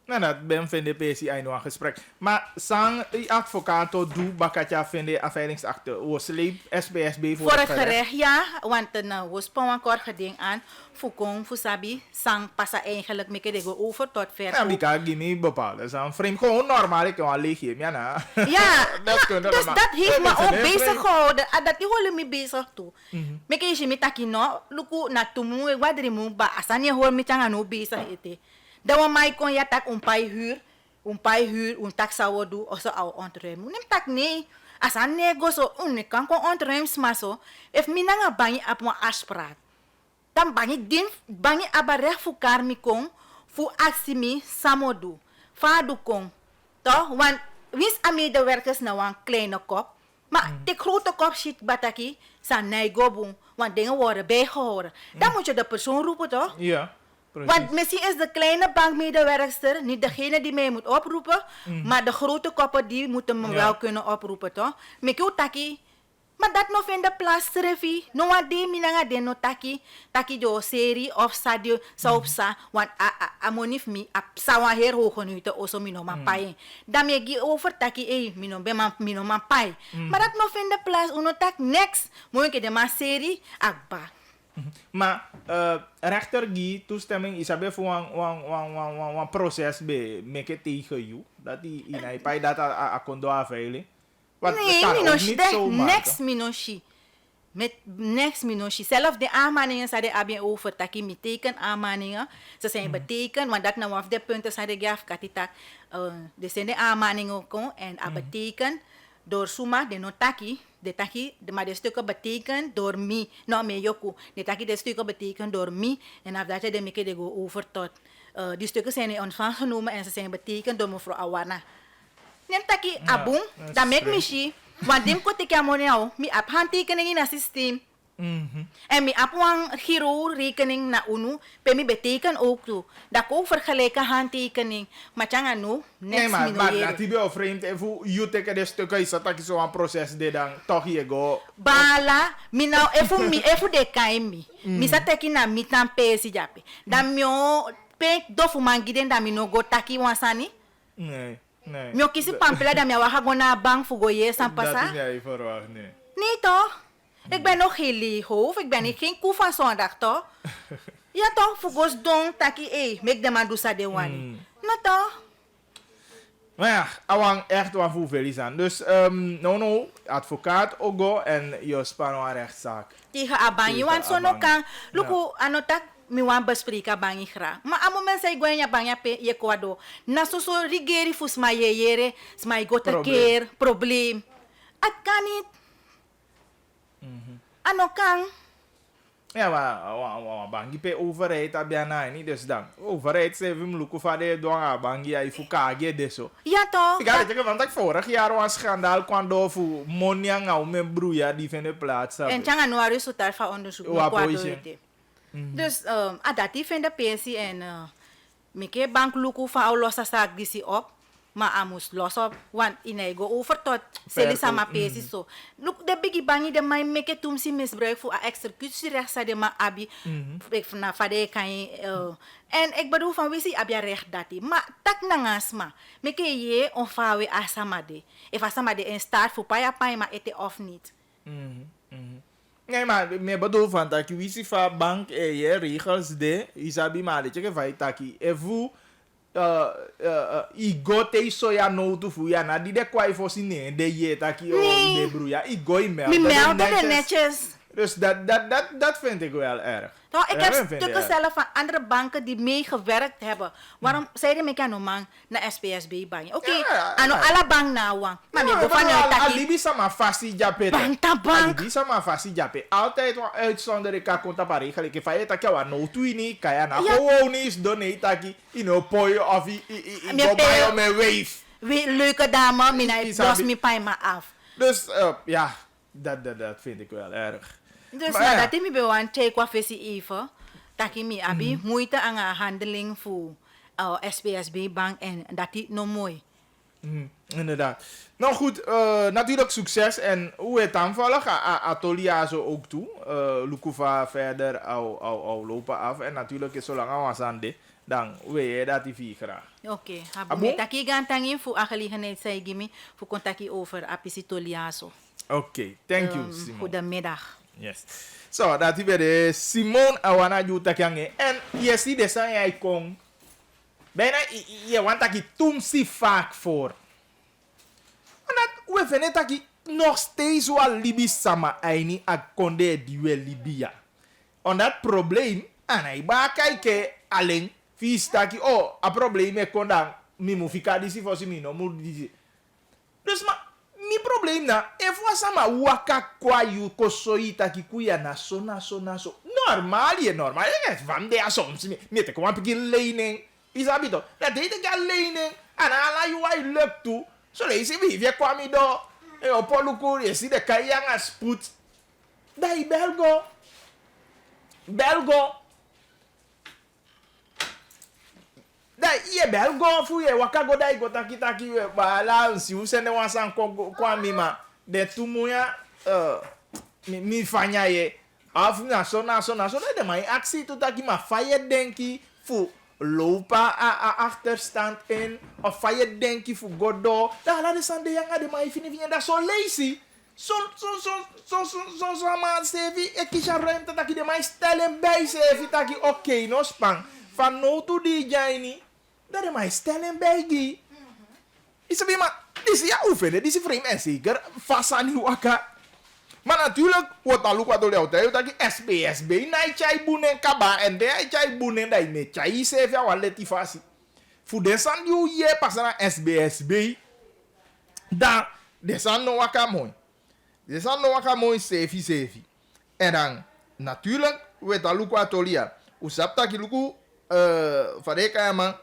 Nou, dat ben vind ik PC einde een gesprek. Maar sang die advocaat doe bakatja vind de afveilingsakte. O sleep SPSB voor het gerecht. Ja, want er was een kort geding aan. Fukong, Fusabi, sang passa eigenlijk met de over tot ver. Ja, die kan je niet bepalen. Zijn vreemd gewoon normaal. Ik kan wel leeg geven. Ja, nou. Ja, dus dat heeft me ook bezig gehouden. Dat die holen me bezig toe. Met je met takino, luku na tumu, wadrimu, ba asanje hoor met je aan bezig eten. Dan wa mai kon ja tak pai huur, tak sawodu of zo au ontruimen. Nem tak nee. Asan nego so kan kon ontruimen smaso. If minanga bangi ap mo afspraak. Dan bangi abarech fu karmi kon fu aksimi samodu. Fadu kon. Toch? Want wins a medewerkers na wan kleine kop. Maar de grote kop shit bataki sa nego want dingen worden bijgehouden. Dan moet je de persoon roepen toch? Ja. Want misschien is de kleine bankmedewerkster niet degene die mij moet oproepen, maar de grote koppen die moeten me wel kunnen oproepen, toch? Maar dat nog in de plaats refi, no ade minanga de no taki do serie of sadio saupsa, want amonif mi sawa her hoge nu te oso mino man pai. Dan me gi over taki mino man pai. Maar dat nog in de plaats uno tak next, moet ik de ma serie akba. Maar rechter die toestemming is hebben voor een proces bij make tegen you. Dat die in een paar dat a kondo afveilen. Nee, Minoshi. Met next Minoshi. Zelf de aanmaningen zijn er over. Taki mi teken aanmaningen. Ze zijn betekend, want dat nou af de punten zijn er gaf katitak. Er zijn de aanmaningen ook en a betekend door Suma de notaki. Maar de stukken betekent door mi. Nou, me yoku. De stukken betekent door mi. En af dat je de meke de go over tot. Die stukken zijn in ontvangst genomen en ze zijn betekend door mevrouw Awana. Neem taki abung, dan make me shi. Want dem kote kya mo nou, mi ap handtekening in het systeem. En mi ap wang giro rekening na UNO, pe mi beteken ook toe. Dat ook vergelijken handtekening. Maar tjanga no, nee, maar dat is wel vreemd. Even je teken de stukken is dat zo'n proces de dan toch hier go. Bala, mi nou even de kaimi. Mi sa teki na mi tan pesi jape. Dan mi o pe dofu mangiden dan mi no go taki wansani. Nee. Nee. Mio kisi pampela da mia waha gona bang fugoye san pasa. Dat is niet verwacht, nee. Nee toch? Ik ben nog heel leeg, ik ben geen koe van zondag toch? Ja toch, fugos don taki make de man do sa de wani. Nou toch? Maar ja, awang echt wat voor veel is aan. Dus, no, advocaat Ogo en je spano rechtszaak. Tegen abangi, want zo no kan, luku anotak. Mi wan bespreken bangi gra. Maar a moment say gwen banya pe ye kwado. Na so rigeri fus ma yere, sma go te keer probleem. At kan niet. Ano kan? Ja, maar bangi pe overheid abia niet dus dan. Overheid ze vim luku fade doang bangi ai fukage deso. Ja toch? Ik had het want ik vorig jaar was schandaal kwando fu moniang au me bruya die van de plaats. En tjanga no resultaat van onderzoek no kwado ite. Dus dat die van de pensie en meke bank luku van al losse zaak die ze op. Maar amus los op, want in go over tot seli sama pensie zo. Look, de biggie bangi de mij meke tumsi misbruik voor executierecht zei de ma abi. Na fade kan je en ik bedoel van wisi abia recht dati. Maar tak nangasma, meke je onfawe asamade. If asamade in staat voor paya maar ete of niet. Nee, maar me bedoel van dat je wist van bank en je regels de isabi maar dat je van taki evu i go te so ya no tu fu ya na di de kwai for sine de je taki o de bru ya i go email. Mi mail dat netjes. Dus dat vind ik wel erg. Nou, ik heb stukken zelf van andere banken die meegewerkt hebben. Waarom zeiden ik aan man naar SPSB-bank? Oké, aan alle bank nou. Maar ik go van jou taki. Alibi sama fasi jape. Bank ta bank. Alibi sama fasi jape. Altijd een uitzondering kan konta pare. Gelijk van je taki wa no tu ini kaya na gewoon is donate taki ino poi of i go buy me wave. Leuke dame, mina los mi pai ma af. Dus ja, dat vind ik wel erg. Dus maar dat mi bewan take qua visie even. Taki mi abi moeite aan handeling voor SPSB bank en dat is no mooi. Inderdaad. Nou goed, natuurlijk succes en hoe het aanvallig Atolia zo ook toe. Lukuva verder al lopen af en natuurlijk is zolang we aan dit, dan wil je dat die graag. Oké, heb taki gaan tangen voor aangelegenheid zei gimi voor contactie over Apisitolia zo. Oké, thank you Simon. Goedemiddag. Yes. So, dat is de Simon Awana Juta Kyange. En je ziet de zijn jij kon. Bijna je want dat je tumsi vaak voor. En dat we vinden dat je nog steeds wel Libi sama aini akonde diwe Libia. On dat probleem, en hij ba kijken alleen vies dat je a probleem is kon dan mimufika disi voor si mino moet disi. Dus maar mi probleem na efwa sama waka kwa yu kosoita kikuya na so. Normaal je normaal. Je van de soms mi te kwam begin lening. Isabito. Dat deed ik al lening. En ala yu ai lukt toe. Zo lees wie je kwam i do. E o poluku je si de kayanga spoed. Dai Belgo. Dai ye Belgo fu ye waka go dai go taki ba la si u sende wan san kwa mi ma de tumuya mi fanya ye af na so de mai aksi to taki ma fire denki fu lopa achterstand in of fire denki fu godo da la de sande yanga de mai fini da so lazy Zo'n man sevi, ik kies een ruimte dat je de mij stellen bij sevi, dat je oké, no spang. Van no to die jaini, dat je mij stellen bij die. Is er weer maar, die is ja oefenen, die is vreemd en zeker, vast aan die waka. Maar natuurlijk, wat dan ook wat door jou tijd, dat je SBSB, na chai boenen kaba, en de chai boenen, dat je met chai sevi, ja, wat let die vast. Voor deze die je pas naar SBSB, dan, deze no waka mooi. Dus dan nog mooi sevi. En dan, natuurlijk, we dat luku atolia. Usap taki luku, vadeka ya man.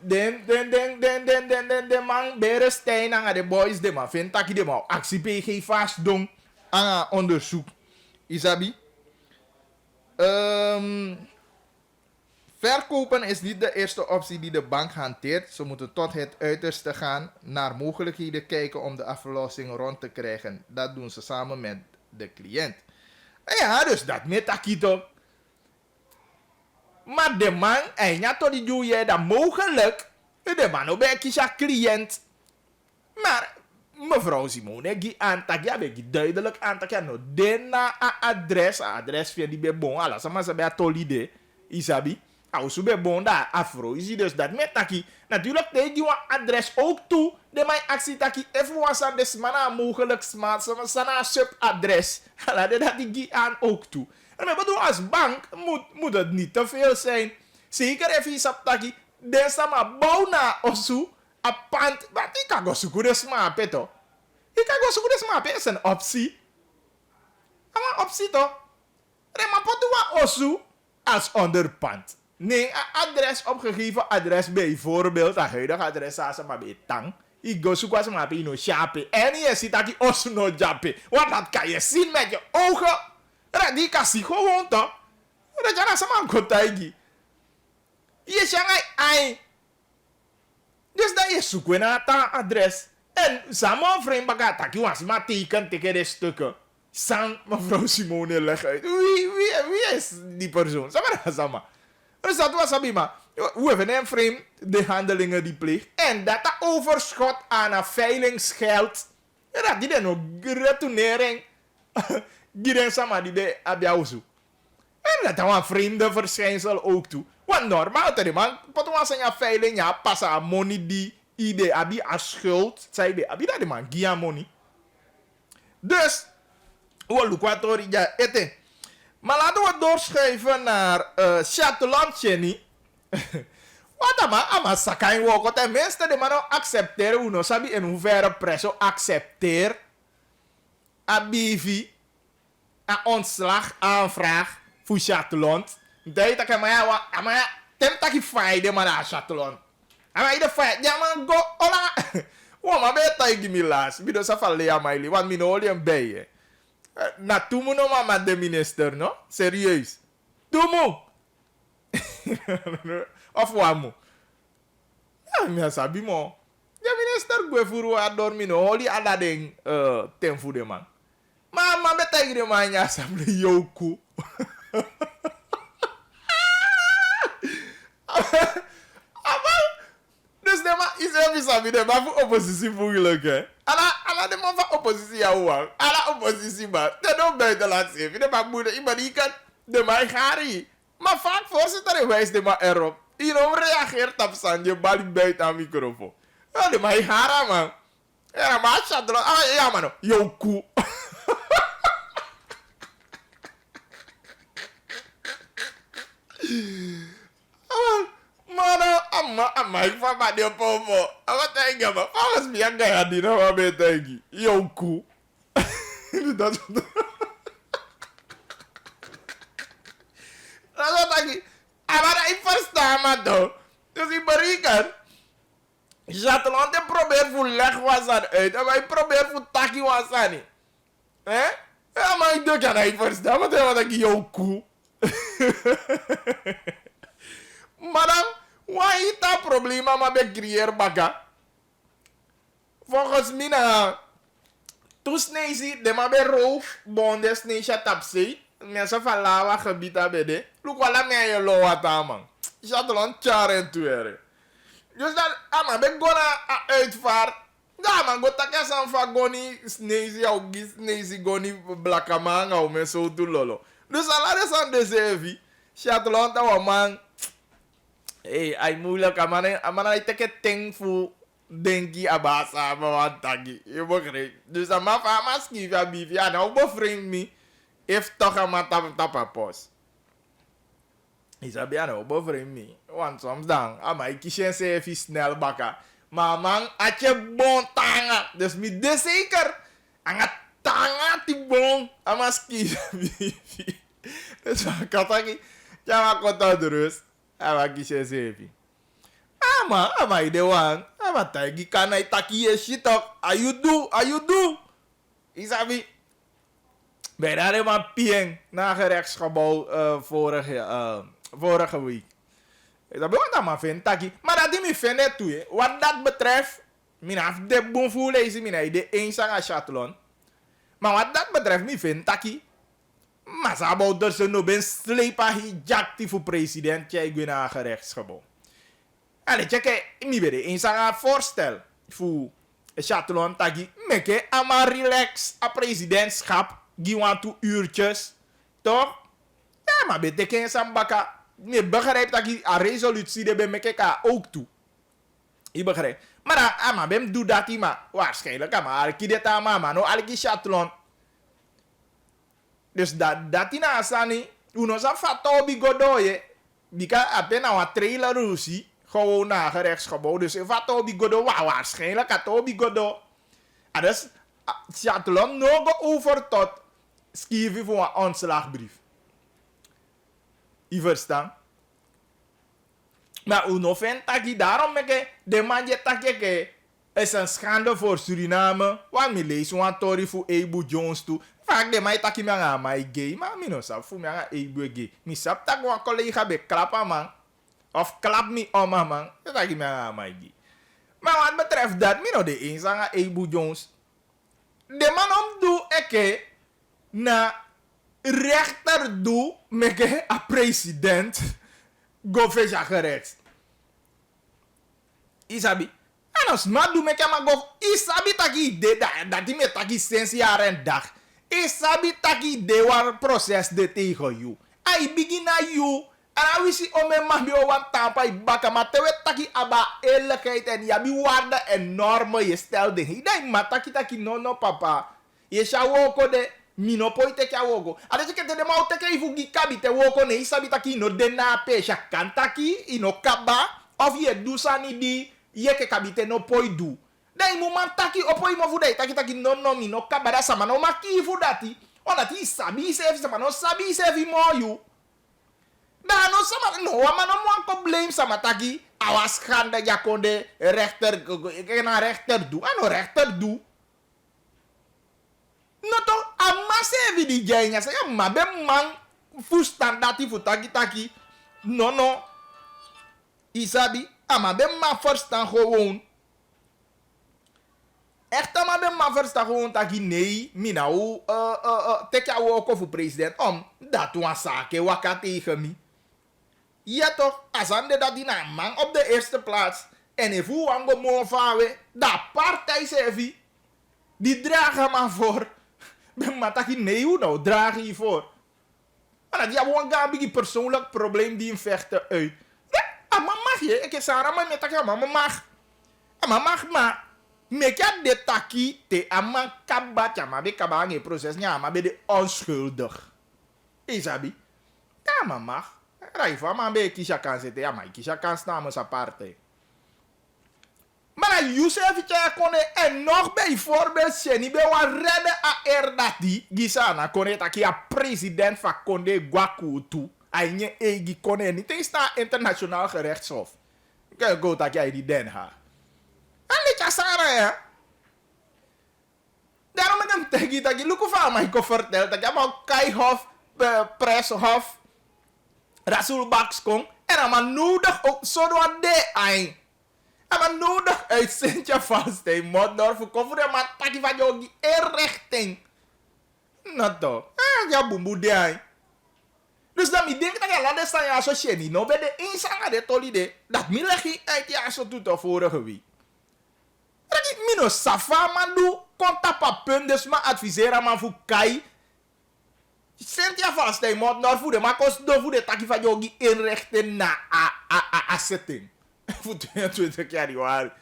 Den man bere stein aan de boys de man. Vind taki de man. Actie PG vast doen aan onderzoek. Isabi. Verkopen is niet de eerste optie die de bank hanteert. Ze moeten tot het uiterste gaan, naar mogelijkheden kijken om de aflossing rond te krijgen. Dat doen ze samen met de cliënt. Ja, dus dat met Akito. Maar de man, ja, tot die doe je dat mogelijk. De man ook bij kies cliënt. Maar mevrouw Simone, die aantak, ja, die duidelijk aantak, ja, no, den adres via die bebon, alles, maar ze bij tolide, Isabi. Als je bon daar afro is dus dat met taki. Natuurlijk tegen die adres ook toe. De mijn actie taki even was aan de mana mogelijk smaak. Sana subadres. Dat die aan ook toe. En ik bedoel als bank moet het niet te veel zijn. Zeker even is op taki. Deze maar bouw na osu. A pand. Maar ik kan go zoeken de smaak peto. Ik kan go zoeken de smaak is een optie. Een optie toch. Maar potua osu als onderpand. Nee, adres opgegeven adres bijvoorbeeld, een huidige adres als maar bij tang. Ik ga zoeken als maar bij no chape. En je ziet dat je osu no jape. Want dat kan je zien met je ogen. Dat die kan zien gewoon toch. Dat je dat maar kotaigi. Je shangai ai. Dus dat je zoeken naar het adres. En samen vreemd bagat dat je was maar teken tegen de stukken. Sang mevrouw Simone leg uit. Wie is die persoon? Sama. Dus dat was Abima. We hebben een vreemd de handelingen die pleegt. En dat overschot aan een veilingsgeld. En dat die dan ook retournering. Die dan sama die bij Abiauzu. En dat is een vreemde verschijnsel ook toe. Want normaal te man, wat was een veiling, ja, pas aan money die idee, abi als schuld. Zij de abi dat de man, gia money. Dus, we lukwatori ja eten. Maar laten we doorschuiven naar Chatelain Chenny. Wat ama sakai woko. Tenminste, de man accepteren. Uno sabi in hoeverre presso accepteer. A BV. A ontslag aanvraag. Voor Chatelain. Dat je maar temtaki fai de man a Chatelain. Ama ide fai. Ja man go. Ola. Wama beta igi milas. Bido sa falle ya maili. Want mino oli en beye. Na tumu no mama de minister, no? Serieus. Tumu! Of wamu? Ja, mi sabi mo. De minister gwe furu a dormi no. Holi ala den tenfu de man. Ma betagi de man ya sabi yoku. Dus de man is even sabi de man voor oppositie moeilijk, hè? Ala de man van oppositie jou wang. Ala oppositie man. Dat doen buitenland zeven. De man moet iemand die kan de man gari. Maar vaak voorzitter wijst de man erop. Hierom reageert op Sanje bali buiten aan microfoon. Ja, de man gara man. Ja, maar Chatelain. Ah, ja man. Yoku. Mano, amma ik van maar die popo. Wat denk je man? Alles meer ga die nou maar mee denk je. Yoku. Dat is wat ik. Maar ik versta maar toch. Dus ik bereken. Chatelain te probeert voor leg was aan uit. En wij probeert voor taki was aan niet. Hè? Ja, maar ik doe dat ik versta. Maar dan wat ik yoku. Maar dan, waar is dat probleem maar bij creëer baga? Volgens mij, toesnee zie de maar bij roof, bonde snee tapse. Mensen van lawa gebied hebben de. Look wat mij je loa taman. Chatelain charen tuere. Dus dan, man, ben gonna uitvaart. Ja, man, go takja san fa goni snezi au gis snezi goni blakamanga o me so tu lolo. Dus alare san de sevi. Chatlon ta wa man. Hey, ai moeilijk, amana I teke ting fu denki abasa wan tagi. Je begrijpt. Dus aan mijn vader schreef ja bief. Ja, nou bevriend me. Heeft toch aan mijn tap post. Ik zei, ja, nou bevriend me. Want soms dan, maar ik kies even snel bakken. Maar man, had je bon tanga. Dus me de zeker. Aan het tanga die bon. Aan mijn schreef bief. Dus ik had het. Ja, maar ik had het rust. En ik kies even. Ama ide wan. Ama tagi kana itaki ye shit up. You do. Isabi. Berare ma pieng na gerechtsgebouw vorige week. Isabi wat ama ven taki. Maar dat die mi ven het toe. Wat dat betreft, mina af de boom voelen is mina ide een sang chatlon. Maar wat dat betreft mi ven taki. Maar sabou dus no ben slepa hijakti voor president. Jij gwe na gerechtsgebouw. Allee, check mi bere in sang voorstel voor Chatillon tagi meke ama relax a presidentschap giwan tu uurtjes toch? Ja, maar betekent sambaka me begrijpt tagi a resolutie de be meke ka ook toe. Je begrijpt? Maar ama bem doe dat ima waarschijnlijk ama al kidet ama no al ki Chatillon. Dus dat ina asani uno sa fato bigodoye bika apena wa trailer rusi gewoon na gerechtsgebouw. Dus in wat Toby Goddo, waarschijnlijk had Toby Goddo. En dus, Chatillon nog over tot schrijven voor een ontslagbrief. Je verstaan? Maar uno vindt dat daarom de man je takje is een schande voor Suriname. Want me lees een story voor Ebu Jones toe. Vaak de man je takje me aan mij gay. Maar me no sap voor me aan Ebu gay. Me sap tak een collega bij klappen man. Of klap me om man. Dat is me aan mij gay. Maar wat betreft dat, me no de eens aan Ebu Jones. De man om doe eke na rechter doe meke a president go veja gerecht. Isabi. En als man doe meke ma go isabi taki de dat die me taki sinds jaar en dag. Isabi taki de war proces de tegen you. I begin na you. En dan wist je om een man die wan tampa i baka. Maar te wet taki aba eerlijkheid en ja bi waarde en normen je stel de heen. Dat ma taki no papa. Je zou woko de mino poi teke a woko. Ade je kete de ma teke ifu gi kabi te woko ne isabi taki no de na pesha kantaki ino kaba. Of je do sani di ye ke kabi te no poi do. Dai mu man taki opoi mo fudai taki no mino kaba da sama no maki fudati. Onati isabi se sama no sabi se vi mo you. Nou, no sama no, maar no mo ko blame sama taki. Awas khande jakonde rechter na rechter do. Ano rechter do. No to amase vi di jenya se ma be man fu standati fu taki. No. Isabi, ama be ma verstaan gewoon. Echt ama be ma verstaan gewoon taki nee, mina u teke a woko fu president om dat wan sake wakati tegen mi. Ja toch, als aan de dat die na man op de eerste plaats. En if u aan go mo fawe, dat partij sevi, die dragen maar voor. Ben maar taki nee u nou, dragen je voor. Maar dat ja een gabi persoonlijk probleem die in vechten uit. Ja, maar mag je, ik is Sarah maar met taki, maar mag. Maar mag maar. Meka de taki te ama kabatja, maar be kabange proces nya, maar be de onschuldig. Isabi. Ja, maar mag. Raifa, maar ben je kans zitten. Ja, maar je kans namens aparte. Maar Youssef je en nog bijvoorbeeld Seni be wa redden a erdati. Gisana kone taki a president van Konde Gwaku toe. Aine egi kone niet eens naar internationaal gerechtshof. Kijk, go taki a die Den Haag. En dit is Sarah, hè? Daarom ik hem tegen taki. Look of aan mij ko vertel. Dat je maar Keihof, Presshof. Rasul Baks kon. En dan maar nodig ook zo door de eind. En maar nodig uit Sintje Valstein. Modder voor koffer. Maar taki van jou die richting. Nou toch. Ja, boemboe de eind. Dus dan denk ik dat je laat de staan ja zo sheni. No bij de insanga de tolide. Dat mi legi uit ja zo doet of vorige week. Dat ik mino safa man doe. Konta pa punt dus ma advisera man voor kai. Sentia vast hij moet naar voeden. Maar kost do voeden taki van jogi inrichten na a setting. Voor 22 jaar die waren.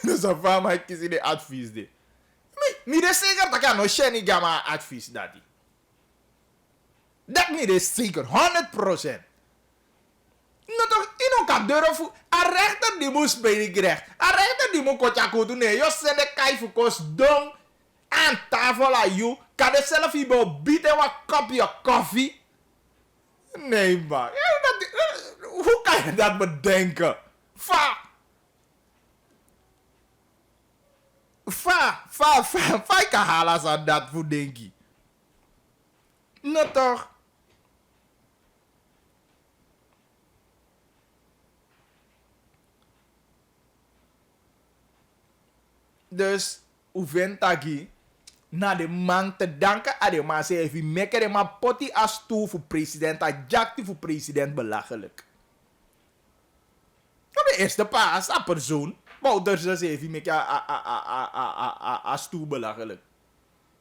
Dus safa man kies in de advies de. Mi de zeker dat je no sheni gama advies dat die. Dat niet is zeker, 100%. Nou toch, in een kadeur of een rechter die moet bij die gerecht. Een rechter die moet kotjako doen. Nee, je zet de kai voor kost dong aan tafel aan jou. Kan je zelf hier bieden wat kopje koffie? Nee, man. Hoe kan je dat bedenken? Va kan halen aan dat voor denkie. Nou toch. Dus, hoe vindt dat na de man te danken aan de man zei even mekker de man potti als toe voor president, dat jakti voor president belachelijk. Op de eerste paas, dat persoon, Wouters zei even mekker als toe belachelijk.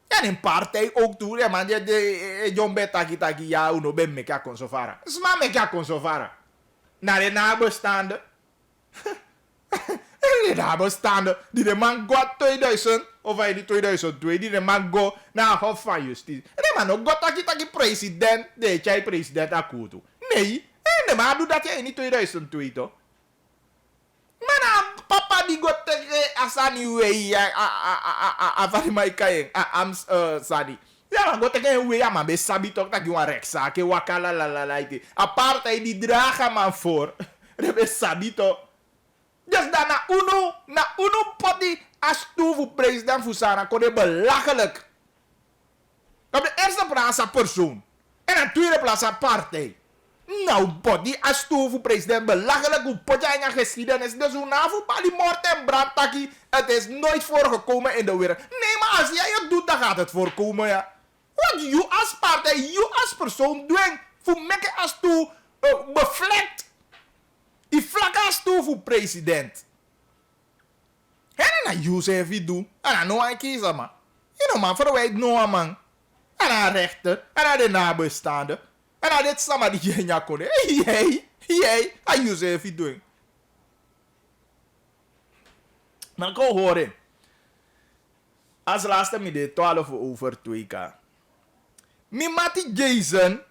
En in partij ook toe, ja man, je John Betaki, ja, uno ben mekker conservara. Sma mekker conservara. Naar de nabestaanden. Die nabestaanden, die de man gaat 2000, of hij die 2002, die de man go naar Hof van Justitie. En de man ook gaat taki president, de jij president akutu. Nee, en de man doet dat je in 2002 toch? Maar nou, papa die gaat tegen Asani Wei, Afari Maikayen, Sadi. Ja, man gaat tegen Wei, man, be sabi toch dat je een rechtszaak, wakala la la ite. Apartheid die dragen man voor, dat be sabi toch. Dus dan na uno poti als toe voor president Fusana kon je belachelijk. Op de eerste plaats een persoon. En op de tweede plaats een partij. Nou poti als toe voor president belachelijk. Hoe potje aan je geschiedenis. Dus hoe na voor die moord en brandtaki. Het is nooit voorgekomen in de wereld. Nee, maar als jij het doet, dan gaat het voorkomen, ja. Want je als partij, je als persoon dwingt. Voor mekke als toe bevlekt. Die vlak als toe voor president. En dan use even doen. En dan nou een kiezer, man. Je know, man, verwijt nou, man. En dan rechter. En dan de nabestaande. En dan dit samen die je ja kon. Hey, en use even doen. Maar ik horen. Als laatste midden 12 over 2k. Mi mati Jason.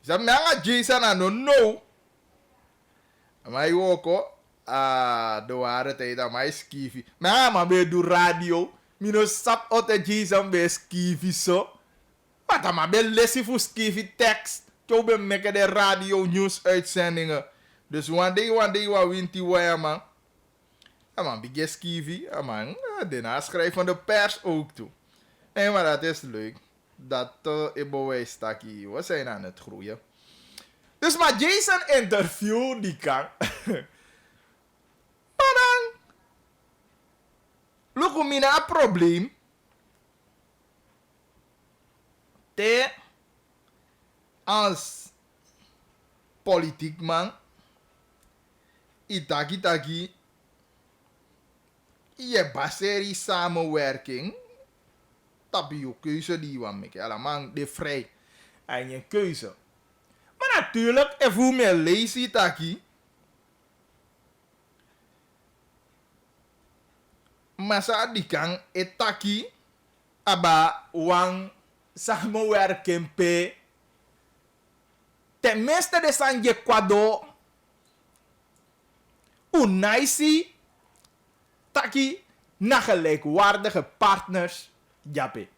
Zeg maar Jason aan no. Maar je ook de ware tijd aan mij skifi. Maar ben je radio. Mino sap out de Jason ben skifi zo. Maar dan ben je lessen voor skifi tekst. Toen ben je de radio nieuws uitzendingen. Dus one day wat wint die wire man. Ja man, ben je skifi. Ja man, daarna schrijf van de pers ook toe. Nee maar dat is leuk. Dat bewijs stakkie. We zijn aan het groeien. Dus maar Jason interview die kan. Maar dan. Look hoe mina probleem. Te. Als. Politiek man. Itaki. Je baseri samenwerking. Dat is je keuze die je wil maken. Allemaal de vrij. En je keuze. Maar natuurlijk, if you me lazy taki. Masa di kan etaki aba wang samenwerking pe. Tenminste de sanje kwado. Unaisi taki na gelijkwaardige partners jape.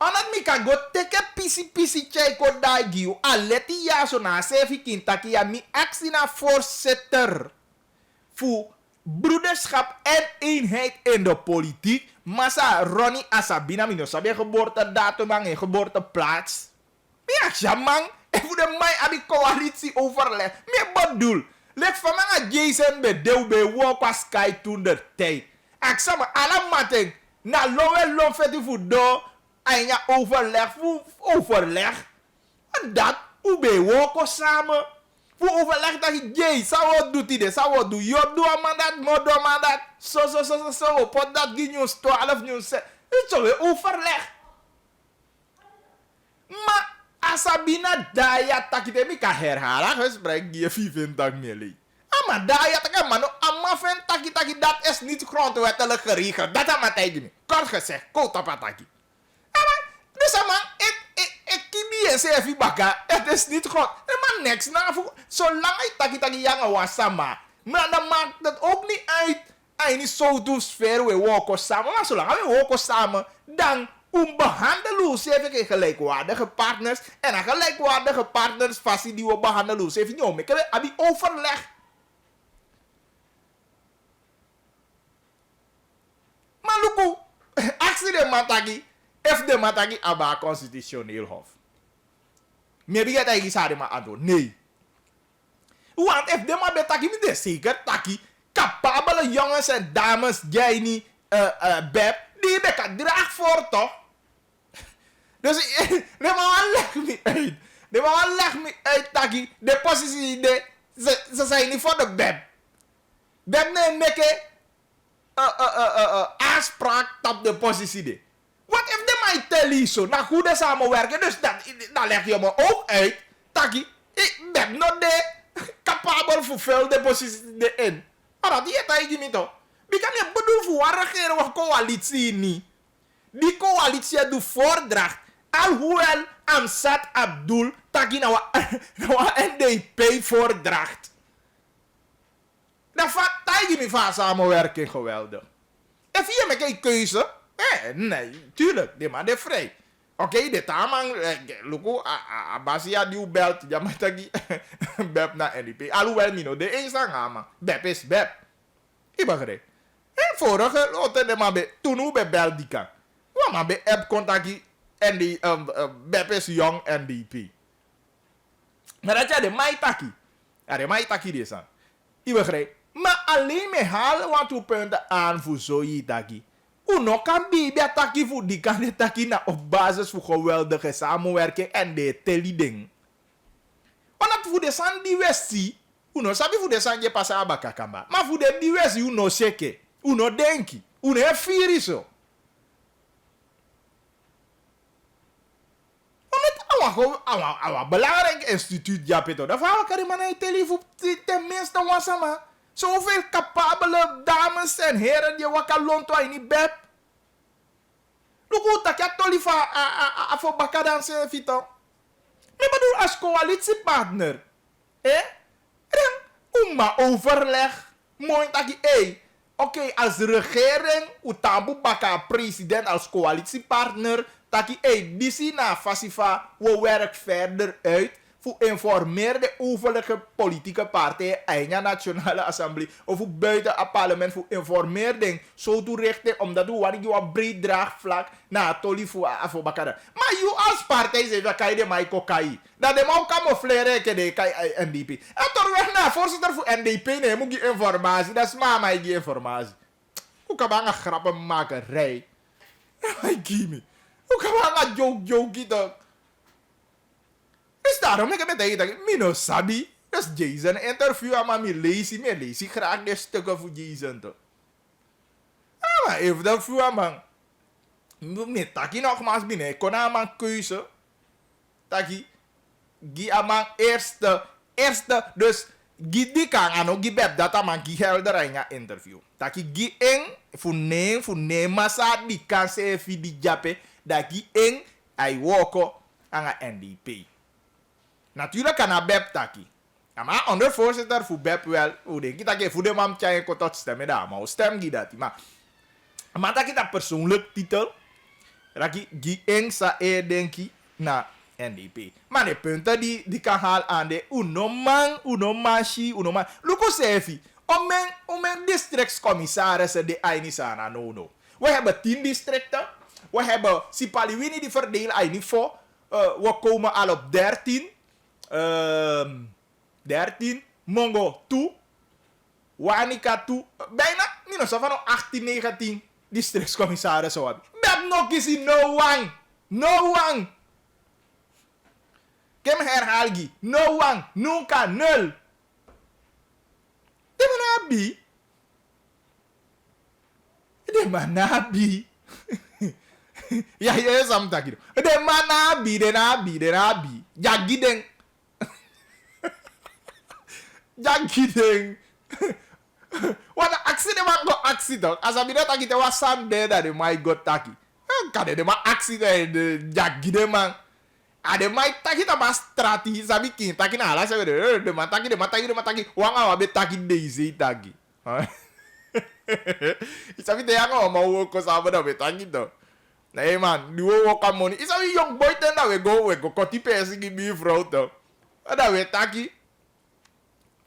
Anak mi kan go teke pisi chai ko dagiu. Aleti ya so na sefi kintaki ya mi actie na voorzitter. Voor broederschap en eenheid in de politiek. Masa Ronnie Asabina mi no sabi geboortedatum en geboorteplaats. Mi aksja man. En voor de mij abi coalitie overleg. Mi bedoel. Lek van mij Jason be deu be walk was sky toen de tijd. Ik zeg maar alle maten. Na lowe lomfeti voor do. En ja, overleg. En dat ube woko samen. Fu overleg dat je, sao doet hij dit, sao doet je doet mandat, modo mandat. Zo, pot dat die nieuws 12 nieuws. Het is weer overleg. Maar asabina daya takite mi ka herhalen gesprek die 25 miljoen. Maar daya takite mano, amma ven taki dat is niet grondwettelijk geregeld. Dat is maar tegen me. Kort gezegd, kota pataki. Dus ik kini en zeg baka, het is niet goed. Maar niks na voor zolang ik taki yang wasama. Maar dan maakt het ook niet uit. Hij niet zo doet sfeer we woken samen. Maar zolang we woken samen, dan behandelen ze even gelijkwaardige partners. En een gelijkwaardige partners fasie die we behandelen ze even niet om. Ik heb overleg. Maar luku, actie de matagi. If de matagi aba constitutioneel hof. Maybe get hij sade ma ado. Nee. Want if de ma betaki mi de zeker taki capabele jongens en dames jij niet beb die beka draag voor toch? Dus de man leg me uit. De man leg me uit taki de positie de ze zijn niet voor de beb. Beb nee meke aanspraak op de positie de. Wat if de mij tell je zo? Nou goede samenwerken, dus dan leg je me ook uit. Taki, ik ben nog de capabel voor de positie de in. Maar dat is het niet toch? Ik kan je bedoel voor een regering of coalitie niet. Die coalitie doet voordracht. Alhoewel Amsat Abdul taki nou NDP voordracht. Dan vat je niet van samenwerking geweldig. En via me geen keuze. Nee, tuurlijk, die man is vrij. Oké, dit man, loco, Abasia die belt, ja maar taki beb naar NDP. Alhoewel mino, de eens aan gaan, beb is beb. Ik begrijp. En vorige, lotte de man be, toen we bel die kan. Wat man be app contactie en die beb is jong NDP. Maar dat ja de mai taki. Ja, de mai taki die aan. Ik begrijp. Maar alleen me halen wat we punten aan voor zoiets taki. Uno kan bibi ataki voor die kan de taki na op basis voor geweldige samenwerking en de teliding. Want voor de san die westi, uno sabi voor de san je passa abakakamba. Maar voor de die westi uno seke, uno denki, uno e firi so. Awa belangrijk instituut japeto. Dat vrouw kan man een telefoon tenminste wasama. Zoveel capabele dames en heren die wakalonto in die beb. Lugu tak tolifa voor bakadanse fito. Ik bedoel als coalitiepartner. Maar overleg. Mooi taki oké, als regering, utabu baka president als coalitiepartner. Taki disi na fasifa, we werk verder uit. Voor informeer de overige politieke partijen, eigen nationale assemblee, of voor buiten het parlement, voor informeer zo toerichten, omdat we wat breed draagvlak naar toli voor afobakada. Maar je als partij zegt dat kan je de maiko kai. Dat de man camoufleren ke de kai NDP. En toch weg naar voorzitter voor NDP, nee, moet je informatie. Dat is mama die informatie. Hoe kan man een grappenmakerij? Gimme. Hoe kan man een joke toch? Dus daarom ik heb het Mino Sabi. Dat is Jason interview aan me lees graag de stukken voor Jason toch. Maar even dat voor man. Met taki nogmaals binnen. Ik kon aan mijn keuze. Taki. Gi aan mijn eerste. Dus gi die kan aan ook gi beb dat aan mijn gi helder in een interview. Taki gi eng. Voor nee massa die kan se even die jape. Dat gi eng. Hij woko aan een NDP. Natuurlijk kan hij beb taki. Maar onder voorzitter voor beb wel. Hoe denk je dat je voor de man tja je tot stemmen daar. Maar stem je dat. Maar dat je dat persoonlijk titel. Dat je eng sa denk je na NDP. Maar de punten die kan halen aan de uno man. Luko sefi. Om mijn districtscommissarissen de Ainisana no. We hebben 10 districten. We hebben Sipaliwini die verdelen eigenlijk voor. We komen al op 13. 13. Mongo 2. Wanika 2. Bijna, minus van 18, 19 districtscommissarissen. We hebben nog eens no one. Kem herhalgi. No one. Nunca. Nul. De manabi. De manabi. Ya sam takiro. De manabi. De nabi. Jagideng. Jagideng. Wana aksi de man go aksi dog. Asabida taki te wasam de da de my god taki. Kade de ma aksi de jagide man. Ade mai taki ta ma strati sabi kin taki na ala sabe de ma taki. Wanga wa be taki de izi taki. Isabi te yang ma wo ko sabe da be taki do. Nee man, die wo kan money. Isabi young boy ten da we go koti pesi gi bi vrouw to. Ada we taki.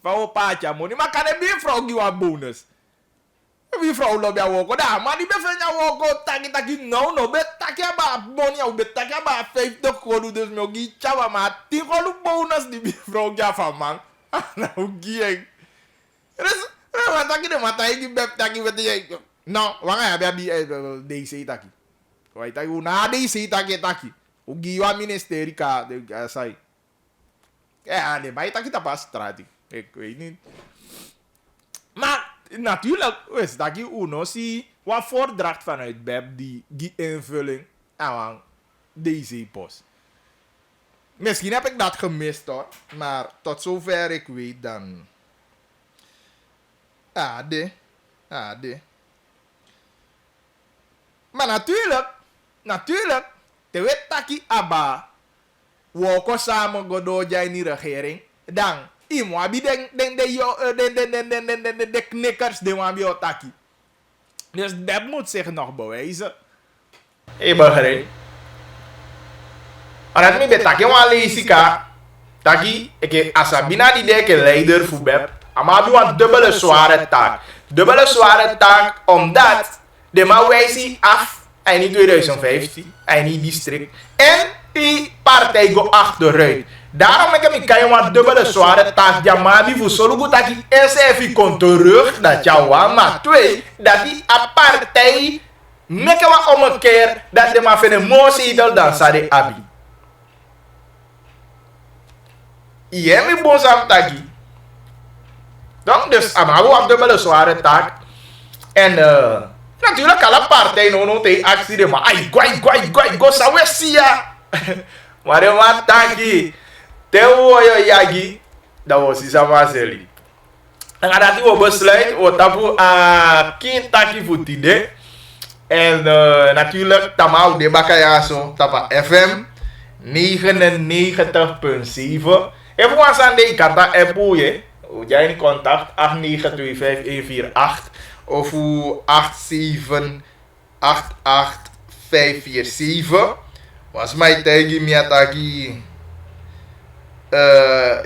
Vou pacha money, mas cadê minha frau que o bonus? Minha frau lobe a woko da, mas ni be fenya woko taki não, be taki aba money au be taki aba 50 kolu dos meu gi chava mas tin kolu bonus di minha frau que a faman. Na o gi. Mas taki de matai que be taki be não, wanga ya be de sei taki. Vai taki una de sei taki. O gi wa ministério ka sai. De mai taki ta pas strati. Ik weet niet. Maar natuurlijk is dat je uno zie wat voordracht vanuit BEP die invulling aan deze post. Misschien heb ik dat gemist hoor. Maar tot zover ik weet dan. Maar natuurlijk. Te weet dat je aba. Woko samen godoja in die regering. Dan. Imo abi de knikkers de wabi otaki. Dus dat moet zich nog bewijzen. Begreep. Arat mi betaki wan leisika. Taki, ik asabina die deke leider voor BEP. Maar abi wan dubbele zware taak. Dubbele zware taak omdat de ma wijzie af en in 2015 en in district. En die partij go achteruit. Daarom heb ik een dubbele zware taak. Jamabi voor solo dat ik SF komt terug. Dat jou maar twee. Dat die apartheid. Meke wat om een keer. Dat de maar van een motie dan sade abi. Ie mi bonsam taki. Donc dus amabu op dubbele zware taak. En natuurlijk alle partij no te actie de maar. Ai guai go sawe sia. Maar de man taki. Tewo yo yagi, dat was isa maseli. En dat die we besluit, we tapu kintaki voor tide. En natuurlijk tamau de bakayaso tapa FM 99.7. Even was aan de kata epu je, jij in contact 8925148 of 8788547. Was mij tegen mij taki.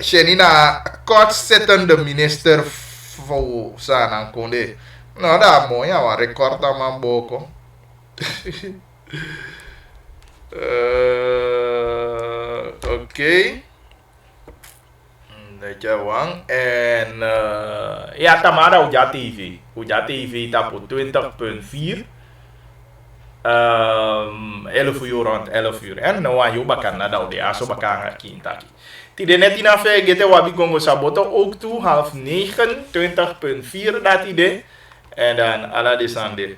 Shenina kortzittende minister voor Sanang Konde. Nou, dat mooi, ja, wat record aan mijn boko. Oké. Dat je wang. En ja, Tamara Uja TV. Uja TV tapu 20.4. 11 uur rond 11 uur. En nou aan jou bakan na dat de aso bakan kintaki. Tide net in affaire gete wabi Congo Saboto ook toe, 8:30, 20.4 dat idee. En dan ala descende.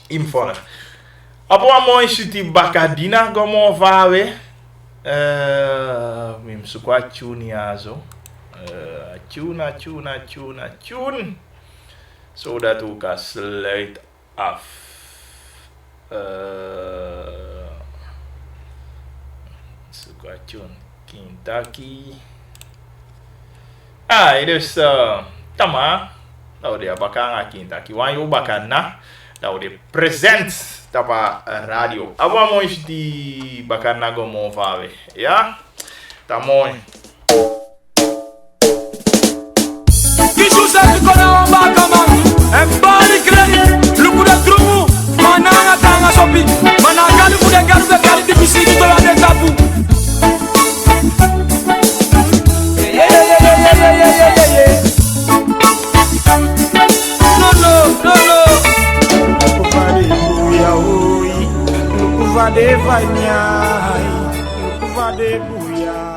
Informe. Apo a mooi siti bakadina gomo vawe. Mim sukwa tune yazo. Tune. Zodat we kan sluit af. Sukwa tune. Kentucky. Dus tama. Nou dia bakanga Kentucky. Wan yo bakana. Nou de present tapa radio. Aba mo di bakana go mo fawe. Ya. Tamoy. Kishu sa kona bakama. Embali kre. Lukuda drumu. Mananga tanga sopi. Mananga lukuda garbe kali di bisiki to la de tabu. Aleluia.